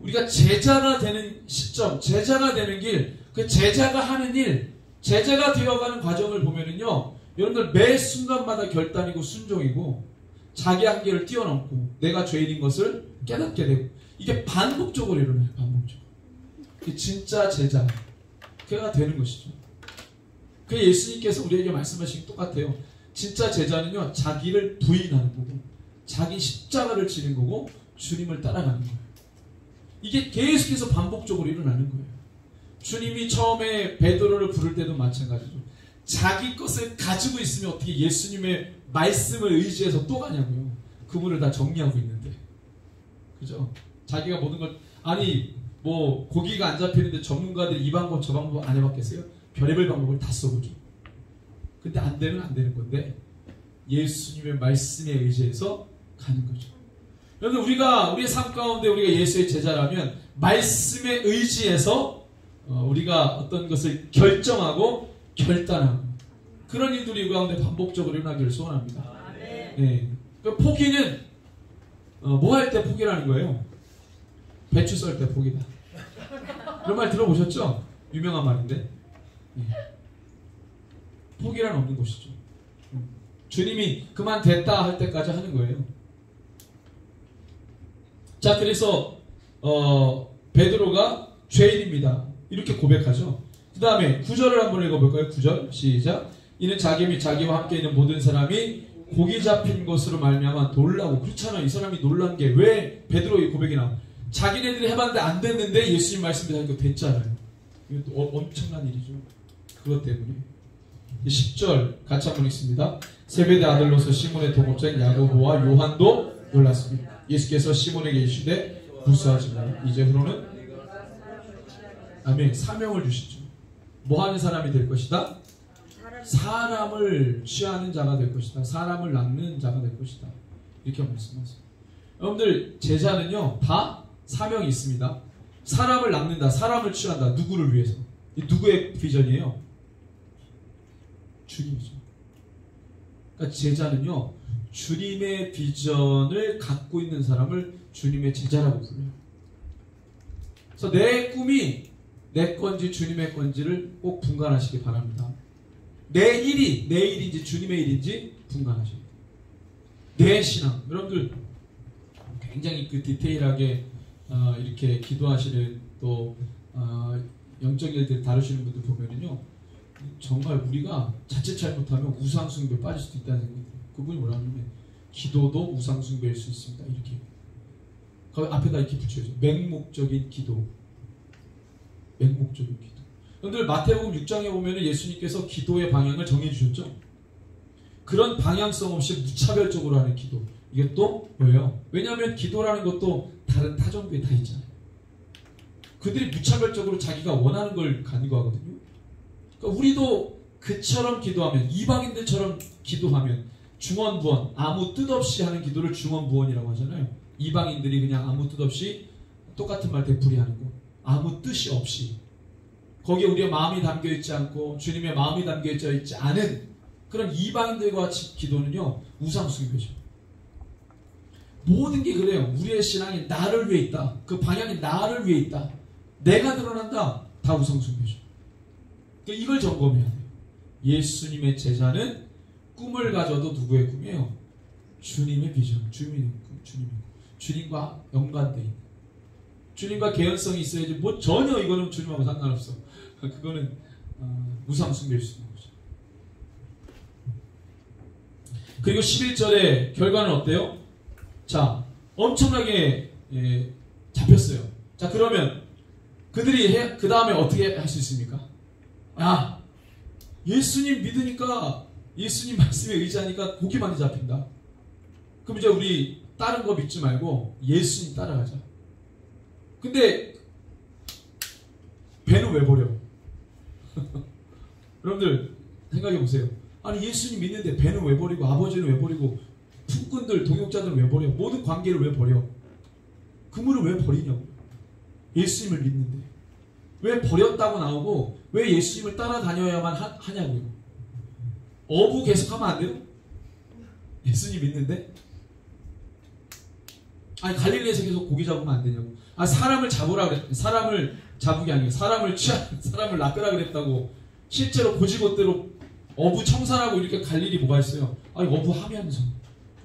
우리가 제자가 되는 시점, 제자가 되는 길, 그 제자가 하는 일, 제자가 되어가는 과정을 보면은요, 여러분들 매 순간마다 결단이고 순종이고 자기 한계를 뛰어넘고 내가 죄인인 것을 깨닫게 되고 이게 반복적으로 일어나요. 반복적으로. 그게 진짜 제자 그가 되는 것이죠. 그 예수님께서 우리에게 말씀하신 게 똑같아요. 진짜 제자는요 자기를 부인하는 거고 자기 십자가를 지는 거고 주님을 따라가는 거예요. 이게 계속해서 반복적으로 일어나는 거예요. 주님이 처음에 베드로를 부를 때도 마찬가지죠. 자기 것을 가지고 있으면 어떻게 예수님의 말씀을 의지해서 또 가냐고요. 그분을 다 정리하고 있는데. 그죠? 자기가 모든 걸, 아니, 뭐, 고기가 안 잡히는데 전문가들이 이 방법, 저 방법 안 해봤겠어요? 별의별 방법을 다 써보죠. 근데 안 되면 안 되는 건데, 예수님의 말씀에 의지해서 가는 거죠. 여러분, 우리의 삶 가운데 우리가 예수의 제자라면, 말씀에 의지해서, 우리가 어떤 것을 결정하고, 결단하고 그런 일들이 가운데 반복적으로 일어나기를 소원합니다. 네. 그러니까 포기는 뭐 할 때 포기라는 거예요? 배추 썰 때 복이다. 이런 말 들어보셨죠? 유명한 말인데. 포기란 없는 것이죠. 주님이 그만 됐다 할 때까지 하는 거예요. 자, 그래서 베드로가 죄인입니다. 이렇게 고백하죠. 그 다음에 9절을 한번 읽어볼까요? 9절 시작. 이는 자기 및 자기와 함께 있는 모든 사람이 고기 잡힌 것으로 말미암아 놀라고. 그렇잖아요. 이 사람이 놀란 게 왜 베드로의 고백이 나와? 자기네들이 해봤는데 안 됐는데 예수님 말씀대로 됐잖아요. 이것도 엄청난 일이죠. 그것 때문에. 10절 같이 한번 읽습니다. 세베대 아들로서 시몬의 동업자인 야고보와 요한도 놀랐습니다. 예수께서 시몬에게 이르시되 불쌍하지 마라. 이제부로는 아멘. 사명을 주시죠. 뭐 하는 사람이 될 것이다? 사람을 취하는 자가 될 것이다. 사람을 낚는 자가 될 것이다. 이렇게 말씀하세요. 여러분들 제자는요 다 사명이 있습니다. 사람을 낚는다. 사람을 취한다. 누구를 위해서? 이 누구의 비전이에요? 주님이죠. 그러니까 제자는요 주님의 비전을 갖고 있는 사람을 주님의 제자라고 불러요. 그래서 내 꿈이 내 건지 주님의 건지를 꼭 분간하시기 바랍니다. 내 일이 내 일인지 주님의 일인지 분간하셔야 돼요. 내 신앙. 여러분들 굉장히 그 디테일하게 이렇게 기도하시는 또 영적 일들 다루시는 분들 보면은요 정말 우리가 자칫 잘못하면 우상숭배에 빠질 수도 있다는 생각이 들어요. 그분이 뭐라 하냐면 기도도 우상숭배일 수 있습니다. 이렇게 그 앞에다 이렇게 붙여야죠. 맹목적인 기도. 맹목적인 기도. 여러분들 마태복음 6장에 보면 예수님께서 기도의 방향을 정해주셨죠. 그런 방향성 없이 무차별적으로 하는 기도. 이게 또 뭐예요? 왜냐하면 기도라는 것도 다른 타종교에 다 있잖아요. 그들이 무차별적으로 자기가 원하는 걸 간구하거든요. 그러니까 우리도 그처럼 기도하면, 이방인들처럼 기도하면 중언부언, 아무 뜻 없이 하는 기도를 중언부언이라고 하잖아요. 이방인들이 그냥 아무 뜻 없이 똑같은 말 되풀이하는 거. 아무 뜻이 없이. 거기에 우리의 마음이 담겨있지 않고 주님의 마음이 담겨있지 않은 그런 이방인들과 같이 기도는요 우상숭배죠. 모든 게 그래요. 우리의 신앙이 나를 위해 있다. 그 방향이 나를 위해 있다. 내가 드러난다. 다 우상숭배죠. 그러니까 이걸 점검해야 돼요. 예수님의 제자는 꿈을 가져도 누구의 꿈이에요? 주님의 비전, 주님의 꿈, 주님의 꿈. 주님과 연관되어 있는. 주님과 개연성이 있어야지 뭐 전혀 이거는 주님하고 상관없어. 그거는 우상숭배일 수 있는 거죠. 그리고 11절의 결과는 어때요? 자, 엄청나게 잡혔어요. 자, 그러면 그들이 그 다음에 어떻게 할 수 있습니까? 예수님 믿으니까, 예수님 말씀에 의지하니까 고기 많이 잡힌다. 그럼 이제 우리 다른 거 믿지 말고 예수님 따라가자. 근데 배는 왜 버려? 여러분들 생각해 보세요. 아니 예수님 믿는데 배는 왜 버리고 아버지는 왜 버리고 품꾼들 동역자들은 왜 버려? 모든 관계를 왜 버려? 그물을 왜 버리냐고. 예수님을 믿는데 왜 버렸다고 나오고 왜 예수님을 따라다녀야만 하냐고요. 어부 계속하면 안 돼요? 예수님 믿는데? 아니 갈릴리에서 계속 고기 잡으면 안 되냐고. 사람을 잡으라 그랬. 사람을 잡은 게 아니고 사람을 낚으라 그랬다고. 실제로 고지곳대로 어부 청산하고 이렇게 갈 일이 뭐가 있어요? 어부 하면서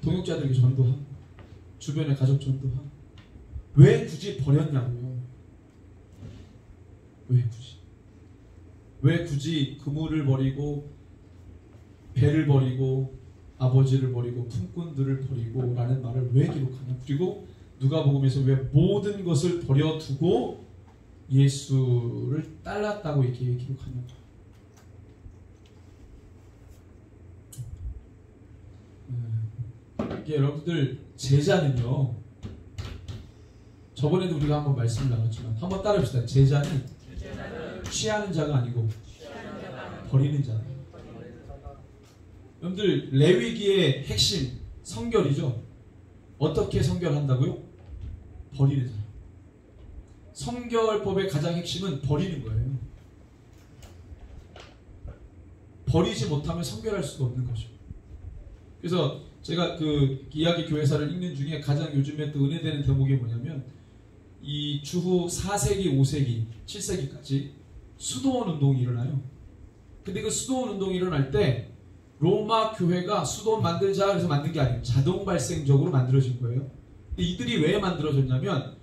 동역자들에게 전도하고 주변에 가족 전도하고. 왜 굳이 버렸냐고요. 왜 굳이 그물을 버리고 배를 버리고 아버지를 버리고 품꾼들을 버리고 라는 말을 왜 기록하냐. 그리고 누가복음에서 왜 모든 것을 버려두고 예수를 따랐다고 이렇게 기록하냐. 이게 여러분들 제자는요, 저번에도 우리가 한번 말씀을 나눴지만 한번 따라합시다. 제자는 취하는 자가 아니고 버리는 자다. 여러분들 레위기의 핵심 성결이죠. 어떻게 성결한다고요? 버리는 사람. 성결법의 가장 핵심은 버리는 거예요. 버리지 못하면 성결할 수가 없는 거죠. 그래서 제가 그 이야기 교회사를 읽는 중에 가장 요즘에 또 은혜되는 대목이 뭐냐면 이 추후 4세기, 5세기, 7세기까지 수도원 운동이 일어나요. 근데 그 수도원 운동이 일어날 때 로마 교회가 수도원 만들자 그래서 만든 게 아니에요. 자동 발생적으로 만들어진 거예요. 근데 이들이 왜 만들어졌냐면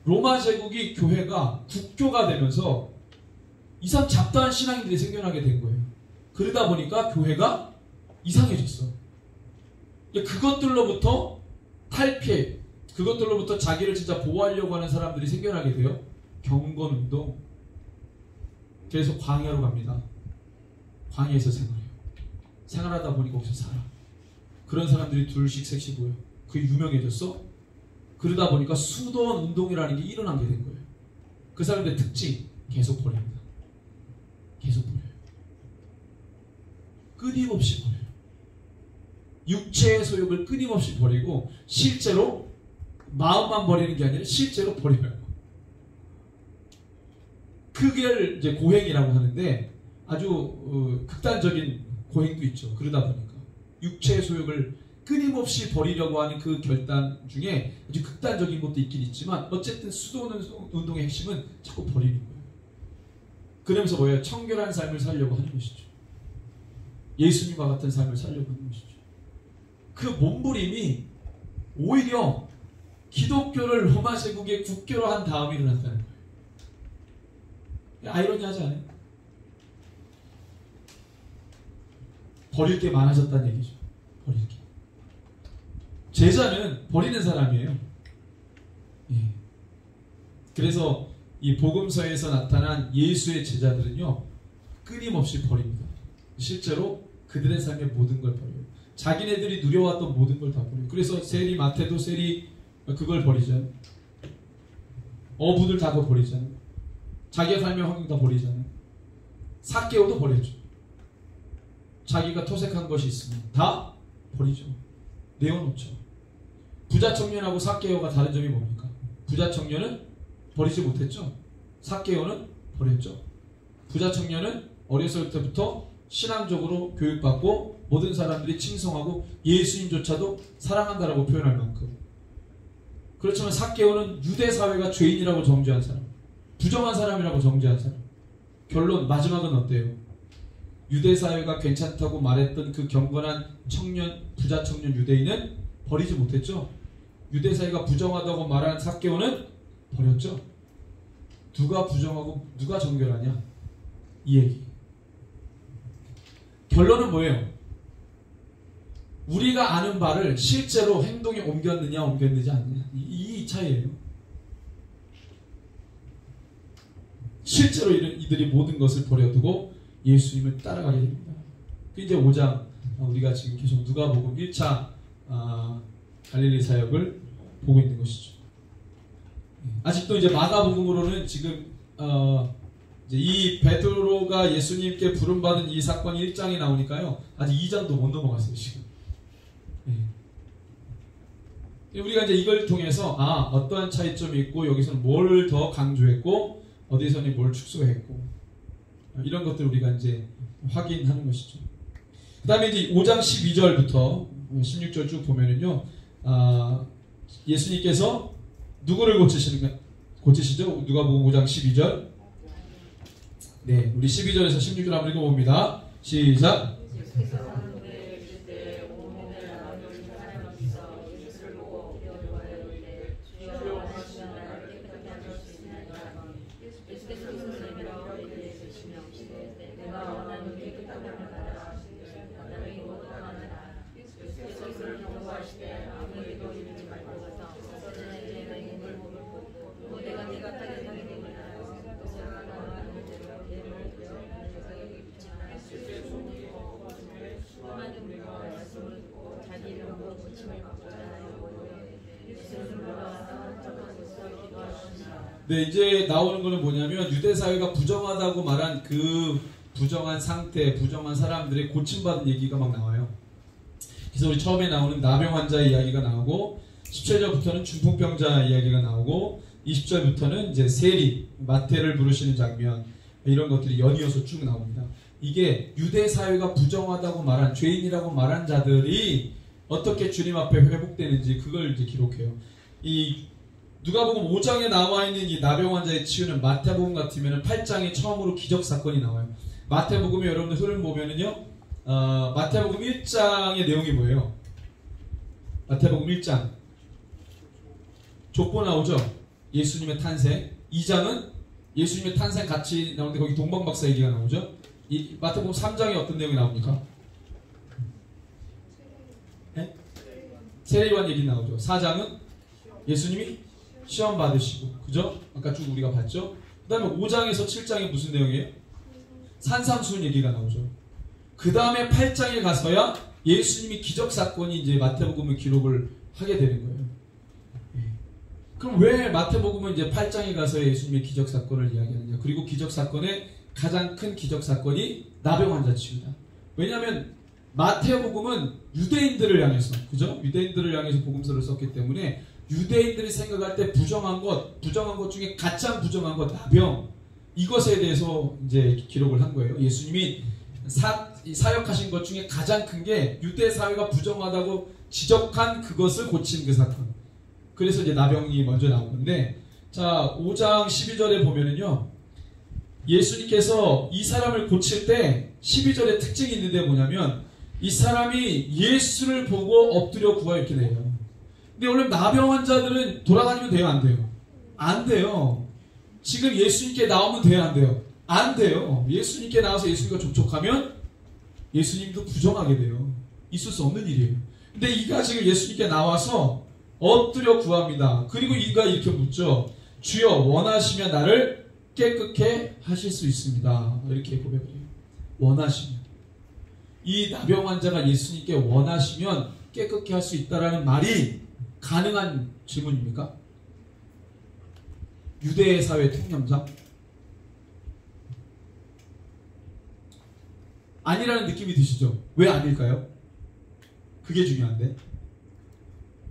로마 제국이 교회가 국교가 되면서 이상 잡다한 신앙인들이 생겨나게 된 거예요. 그러다 보니까 교회가 이상해졌어. 그것들로부터 탈피해, 그것들로부터 자기를 진짜 보호하려고 하는 사람들이 생겨나게 돼요. 경건운동. 그래서 광야로 갑니다. 광야에서 생활해요. 생활하다 보니 거기서 살아. 그런 사람들이 둘씩 셋씩 모여. 그게 유명해졌어. 그러다 보니까 수도원 운동이라는 게 일어나게 된 거예요. 그 사람들의 특징 계속 버립니다. 계속 버려요. 끊임없이 버려요. 육체의 소욕을 끊임없이 버리고 실제로 마음만 버리는 게 아니라 실제로 버려요. 그걸 이제 고행이라고 하는데 아주 극단적인 고행도 있죠. 그러다 보니까 육체의 소욕을 끊임없이 버리려고 하는 그 결단 중에 아주 극단적인 것도 있긴 있지만 어쨌든 수도원 운동의 핵심은 자꾸 버리는 거예요. 그러면서 뭐예요? 청결한 삶을 살려고 하는 것이죠. 예수님과 같은 삶을 살려고 하는 것이죠. 그 몸부림이 오히려 기독교를 로마 제국의 국교로 한 다음에 일어났다는 거예요. 아이러니하지 않아요? 버릴 게 많아졌다는 얘기죠. 버릴 게. 제자는 버리는 사람이에요. 예. 그래서 이 복음서에서 나타난 예수의 제자들은요, 끊임없이 버립니다. 실제로 그들의 삶의 모든 걸 버려요. 자기네들이 누려왔던 모든 걸 다 버려요. 그래서 세리 마태도 세리 그걸 버리잖아요. 어부들 다 그거 버리잖아요. 자기가 삶의 환경 다 버리잖아요. 삭개오도 버렸죠. 자기가 토색한 것이 있으면 다 버리죠. 내어놓죠. 부자 청년하고 삭개오가 다른 점이 뭡니까? 부자 청년은 버리지 못했죠. 삭개오는 버렸죠. 부자 청년은 어렸을 때부터 신앙적으로 교육받고 모든 사람들이 칭송하고 예수님조차도 사랑한다라고 표현할 만큼. 그렇지만 삭개오는 유대 사회가 죄인이라고 정죄한 사람, 부정한 사람이라고 정죄한 사람. 결론 마지막은 어때요? 유대 사회가 괜찮다고 말했던 그 경건한 청년, 부자 청년 유대인은 버리지 못했죠. 유대 사회가 부정하다고 말한 삭개오는 버렸죠. 누가 부정하고 누가 정결하냐? 이 얘기. 결론은 뭐예요? 우리가 아는 바를 실제로 행동에 옮겼느냐 옮겼느냐 않느냐, 이 차이예요. 실제로 이들이 모든 것을 버려두고 예수님을 따라가게 됩니다. 그 이제 5장, 우리가 지금 계속 누가복음 1차 갈릴리 사역을 보고 있는 것이죠. 아직도 이제 마가복음으로는 지금 이제 이 베드로가 예수님께 부름받은 이 사건이 1장에 나오니까요, 아직 2장도 못 넘어갔어요 지금. 우리가 이제 이걸 통해서 어떠한 차이점이 있고 여기서는 뭘 더 강조했고 어디서는 뭘 축소했고 이런 것들 우리가 이제 확인하는 것이죠. 그 다음에 이제 5장 12절부터 16절 쭉 보면은요, 예수님께서 누구를 고치시죠? 누가복음 5장 12절. 네, 우리 12절에서 16절 한번 읽어봅니다. 시작. 네, 이제 나오는 거는 뭐냐면 유대 사회가 부정하다고 말한 그 부정한 상태, 부정한 사람들의 고침받은 얘기가 막 나와요. 그래서 우리 처음에 나오는 나병 환자의 이야기가 나오고 17절부터는 중풍병자 이야기가 나오고 20절부터는 이제 세리, 마태를 부르시는 장면, 이런 것들이 연이어서 쭉 나옵니다. 이게 유대 사회가 부정하다고 말한, 죄인이라고 말한 자들이 어떻게 주님 앞에 회복되는지 그걸 이제 기록해요. 이 누가복음 5장에 나와 있는 이 나병 환자의 치유는 마태복음 같으면 8장에 처음으로 기적 사건이 나와요. 마태복음에 여러분들 흐름 보면은요, 마태복음 1장의 내용이 뭐예요? 마태복음 1장 족보 나오죠? 예수님의 탄생. 2장은 예수님의 탄생 같이 나오는데 거기 동방박사 얘기가 나오죠? 이 마태복음 3장에 어떤 내용이 나옵니까? 네? 세례요한 얘기 나오죠. 4장은 예수님이 시험 받으시고, 그죠? 아까 쭉 우리가 봤죠? 그 다음에 5장에서 7장에 무슨 내용이에요? 산상수훈 얘기가 나오죠. 그 다음에 8장에 가서야 예수님이 기적사건이 이제 마태복음을 기록을 하게 되는 거예요. 그럼 왜 마태복음은 이제 8장에 가서 예수님의 기적사건을 이야기하느냐? 그리고 기적사건의 가장 큰 기적사건이 나병 환자 치유다. 왜냐하면 마태복음은 유대인들을 향해서, 그죠? 유대인들을 향해서 복음서를 썼기 때문에 유대인들이 생각할 때 부정한 것 중에 가장 부정한 것, 나병, 이것에 대해서 이제 기록을 한 거예요. 예수님이 사역하신 것 중에 가장 큰 게 유대 사회가 부정하다고 지적한 그것을 고친 그 사건. 그래서 이제 나병이 먼저 나오는데, 자, 5장 12절에 보면은요, 예수님께서 이 사람을 고칠 때 12절에 특징이 있는데 뭐냐면, 이 사람이 예수를 보고 엎드려 구하 이렇게 돼요. 근데 원래 나병 환자들은 돌아다니면 돼요, 안 돼요? 안 돼요. 지금 예수님께 나오면 돼요, 안 돼요? 안 돼요. 예수님께 나와서 예수님과 접촉하면 예수님도 부정하게 돼요. 있을 수 없는 일이에요. 근데 이가 지금 예수님께 나와서 엎드려 구합니다. 그리고 이가 이렇게 묻죠. 주여, 원하시면 나를 깨끗게 하실 수 있습니다. 이렇게 고백을 해요. 원하시면. 이 나병 환자가 예수님께 원하시면 깨끗게 할 수 있다라는 말이 가능한 질문입니까? 유대 사회 통념상? 아니라는 느낌이 드시죠? 왜 아닐까요? 그게 중요한데.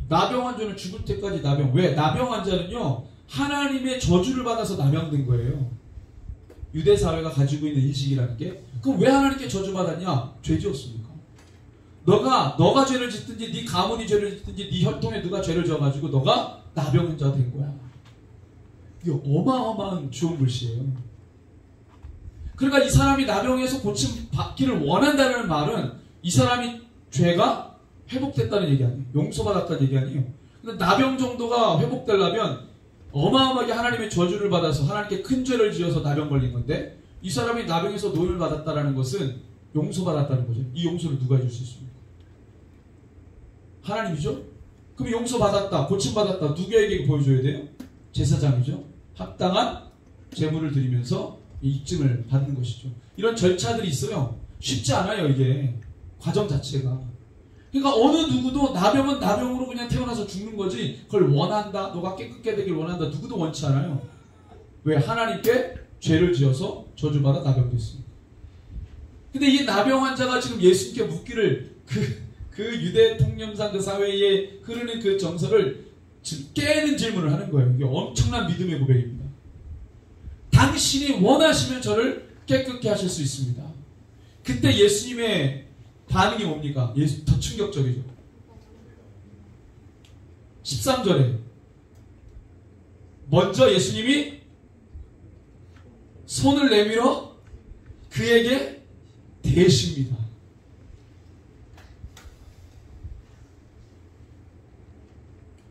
나병 환자는 죽을 때까지 나병. 왜? 나병 환자는요, 하나님의 저주를 받아서 나병된 거예요. 유대 사회가 가지고 있는 인식이라는 게. 그럼 왜 하나님께 저주받았냐? 죄 지었습니까? 너가 죄를 짓든지 네 가문이 죄를 짓든지 네 혈통에 누가 죄를 지어가지고 너가 나병 환자가 된 거야. 이게 어마어마한 좋은 글씨예요. 그러니까 이 사람이 나병에서 고침 받기를 원한다는 말은 이 사람이 죄가 회복됐다는 얘기 아니에요. 용서받았다는 얘기 아니에요. 근데 나병 정도가 회복되려면 어마어마하게 하나님의 저주를 받아서 하나님께 큰 죄를 지어서 나병 걸린 건데, 이 사람이 나병에서 노임을 받았다는 것은 용서받았다는 거죠. 이 용서를 누가 해줄 수 있습니까? 하나님이죠? 그럼 용서받았다, 고침받았다, 누구에게 보여줘야 돼요? 제사장이죠. 합당한 제물을 드리면서 입증을 받는 것이죠. 이런 절차들이 있어요. 쉽지 않아요, 이게. 과정 자체가. 그러니까 어느 누구도 나병은 나병으로 그냥 태어나서 죽는 거지, 그걸 원한다, 너가 깨끗게 되길 원한다, 누구도 원치 않아요. 왜? 하나님께 죄를 지어서 저주받아 나병됐습니다. 근데 이 나병 환자가 지금 예수님께 묻기를, 그 유대 통념상 그 사회에 흐르는 그 정서를 지금 깨는 질문을 하는 거예요. 이게 엄청난 믿음의 고백입니다. 당신이 원하시면 저를 깨끗게 하실 수 있습니다. 그때 예수님의 반응이 뭡니까? 더 충격적이죠. 13절에 먼저 예수님이 손을 내밀어 그에게 대십니다.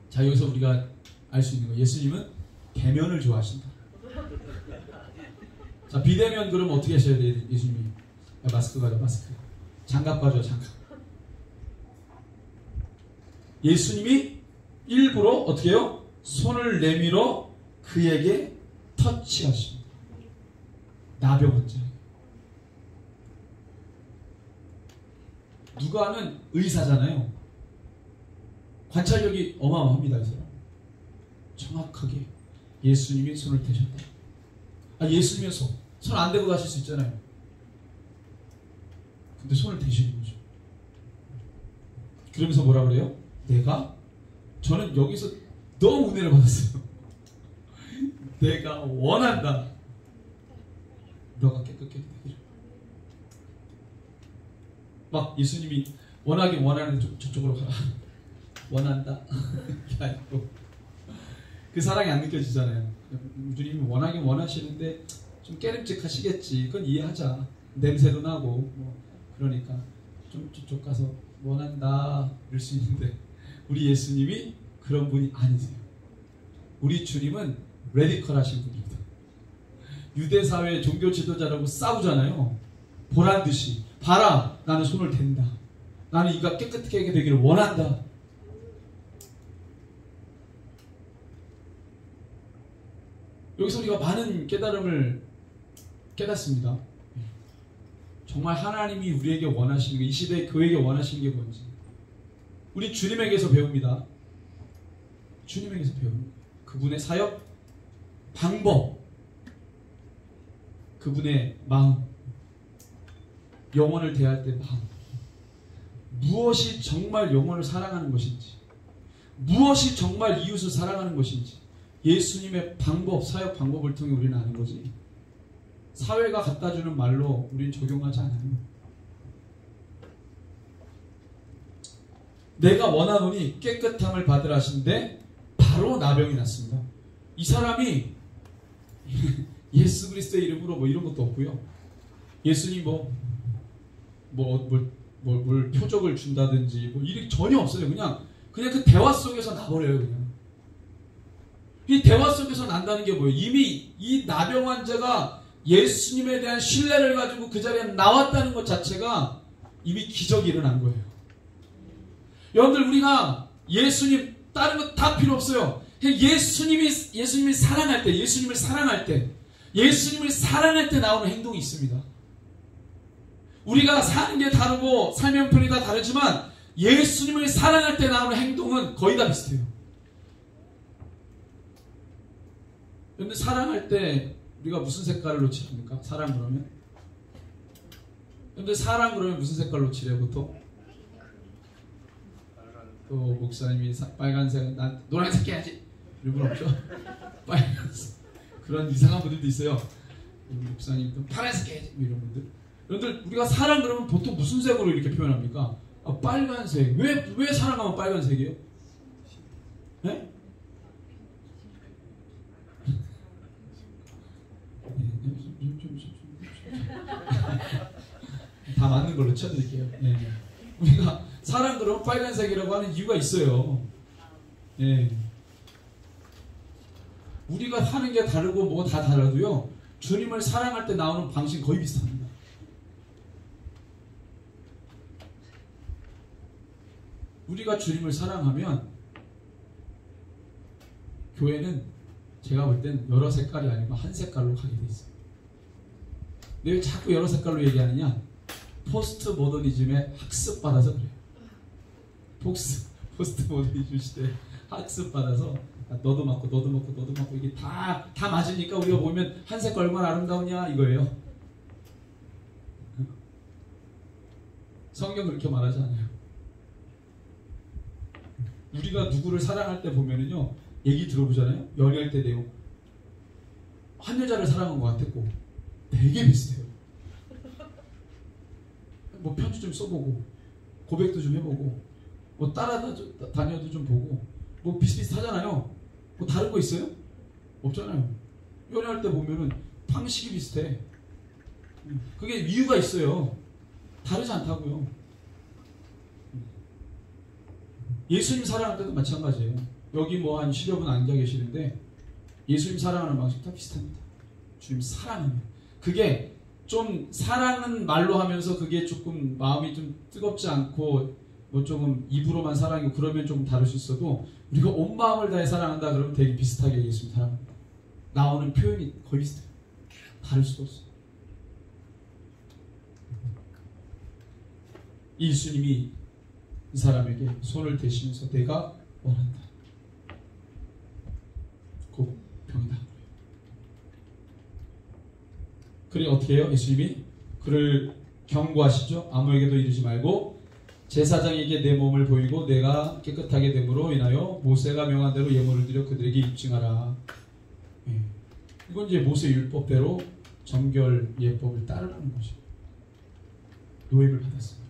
자, 여기서 우리가 알 수 있는 거, 예수님은 대면을 좋아하신다. 자, 비대면 그럼 어떻게 하셔야 돼요, 예수님이? 마스크 가져, 마스크. 장갑 가져, 장갑. 예수님이 일부러 어떻게 해요? 손을 내밀어 그에게 터치하십니다. 나병 환자. 누가는 의사잖아요. 관찰력이 어마어마합니다. 이 사람. 정확하게 예수님이 손을 대셨다. 예수님의 손 안 대고 가실 수 있잖아요. 근데 손을 대시는 거죠. 그러면서 뭐라 그래요? 저는 여기서 너무 은혜를 받았어요. 내가 원한다. 너가 깨끗게 되기를. 막 예수님이 원하긴 원하는데 저쪽으로 가라. 원한다. 이게 아니고. 그 사랑이 안 느껴지잖아요. 주님이 원하긴 원하시는데 좀 깨름직하시겠지. 그건 이해하자. 냄새도 나고 뭐 그러니까 좀 저쪽 가서 원한다 이럴 수 있는데 우리 예수님이 그런 분이 아니세요. 우리 주님은 레디컬하신 분입니다. 유대사회의 종교 지도자라고 싸우잖아요. 보란듯이 봐라, 나는 손을 댄다. 나는 이가 깨끗하게 되기를 원한다. 여기서 우리가 많은 깨달음을 깨닫습니다. 정말 하나님이 우리에게 원하시는 게, 이 시대의 교회에게 원하시는 게 뭔지 우리 주님에게서 배웁니다. 주님에게서 배웁니다. 그분의 사역 방법, 그분의 마음, 영혼을 대할 때 마음, 무엇이 정말 영혼을 사랑하는 것인지, 무엇이 정말 이웃을 사랑하는 것인지 예수님의 방법, 사역 방법을 통해 우리는 아는 거지, 사회가 갖다주는 말로 우리는 적용하지 않아요. 내가 원하노니 깨끗함을 받으라 하신데 바로 나병이 났습니다. 이 사람이 예수 그리스도의 이름으로 뭐 이런 것도 없고요. 예수님 뭘 표적을 준다든지 뭐 일이 전혀 없어요. 그냥 그 대화 속에서 나버려요. 그냥 이 대화 속에서 난다는 게 뭐예요? 이미 이 나병 환자가 예수님에 대한 신뢰를 가지고 그 자리에 나왔다는 것 자체가 이미 기적이 일어난 거예요. 여러분들, 우리가 예수님 다른 거 다 필요 없어요. 예수님을 사랑할 때, 예수님을 사랑할 때 나오는 행동이 있습니다. 우리가 사는 게 다르고 삶의 형편이 다 다르지만 예수님을 사랑할 때 나오는 행동은 거의 다 비슷해요. 그런데 사랑할 때 우리가 무슨 색깔로 칠합니까? 사랑 그러면? 그런데 사랑 그러면 무슨 색깔로 칠해요, 보통? 또 목사님이 빨간색, 난 노란색 해야지 이런 분 없죠? 빨간색. 그런 이상한 분들도 있어요. 목사님 파란색 해야지 이런 분들. 여러분들, 우리가 사랑 그러면 보통 무슨 색으로 이렇게 표현합니까? 아, 빨간색. 왜 사랑하면 빨간색이에요? 네? 다 맞는 걸로 쳐드릴게요. 네. 우리가 사랑 그러면 빨간색이라고 하는 이유가 있어요. 네. 우리가 하는 게 다르고 뭐가 다 다르도요, 주님을 사랑할 때 나오는 방식이 거의 비슷합니다. 우리가 주님을 사랑하면 교회는 제가 볼 땐 여러 색깔이 아니고 한 색깔로 가게 돼 있어요. 근데 왜 자꾸 여러 색깔로 얘기하느냐? 포스트 모더니즘에 학습받아서 그래요. 포스트 모더니즘 시대에 학습받아서 너도 맞고 너도 맞고 너도 맞고 이게 다 맞으니까 우리가 보면 한 색깔 얼마나 아름다우냐 이거예요. 성경 그렇게 말하지 않아요. 우리가 누구를 사랑할 때 보면은요, 얘기 들어보잖아요. 연애할 때 내용, 한 여자를 사랑한 것 같았고 되게 비슷해요. 뭐 편지 좀 써보고 고백도 좀 해보고 뭐 따라다녀도 좀 보고 뭐 비슷비슷하잖아요. 뭐 다른 거 있어요? 없잖아요. 연애할 때 보면은 방식이 비슷해. 그게 이유가 있어요. 다르지 않다고요. 예수님 사랑할 때도 마찬가지예요. 여기 뭐 한 10여 분 앉아 계시는데 예수님 사랑하는 방식 다 비슷합니다. 주님 사랑하면 그게 좀, 사랑은 말로 하면서 그게 조금 마음이 좀 뜨겁지 않고 뭐 조금 입으로만 사랑이고 그러면 조금 다를 수 있어도, 우리가 온 마음을 다해 사랑한다 그러면 되게 비슷하게 예수님 사랑합니다. 나오는 표현이 거의 비슷해요. 다를 수도 없어요. 예수님이 이 사람에게 손을 대시면서 내가 원한다. 곧 병이 나. 그래 어떻게 해요? 예수님이 그를 경고하시죠. 아무에게도 이르지 말고 제사장에게 내 몸을 보이고 내가 깨끗하게 됨으로 인하여 모세가 명한 대로 예물을 드려 그들에게 입증하라. 이건 이제 모세 율법대로 정결 예법을 따르라는 것이죠. 노임을 받았습니다.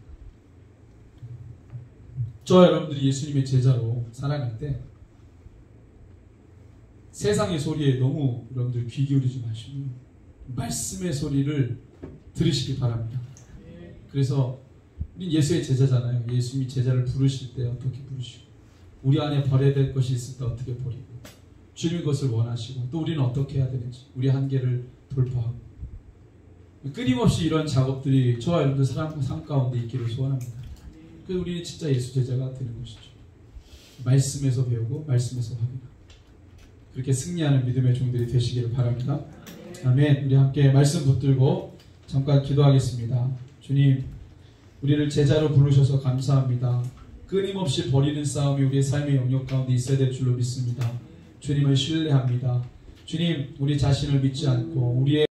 저와 여러분들이 예수님의 제자로 살아갈 때 세상의 소리에 너무 여러분들 귀 기울이지 마시고 말씀의 소리를 들으시기 바랍니다. 그래서 우린 예수의 제자잖아요. 예수님이 제자를 부르실 때 어떻게 부르시고, 우리 안에 버려야 될 것이 있을 때 어떻게 버리고, 주님의 것을 원하시고, 또 우리는 어떻게 해야 되는지, 우리 한계를 돌파하고, 끊임없이 이런 작업들이 저와 여러분들 삶 가운데 있기를 소원합니다. 그래서 우리는 진짜 예수 제자가 되는 것이죠. 말씀에서 배우고 말씀에서 확인하고, 그렇게 승리하는 믿음의 종들이 되시기를 바랍니다. 아멘. 우리 함께 말씀 붙들고 잠깐 기도하겠습니다. 주님, 우리를 제자로 부르셔서 감사합니다. 끊임없이 버리는 싸움이 우리의 삶의 영역 가운데 있어야 될 줄로 믿습니다. 주님을 신뢰합니다. 주님, 우리 자신을 믿지 않고 우리의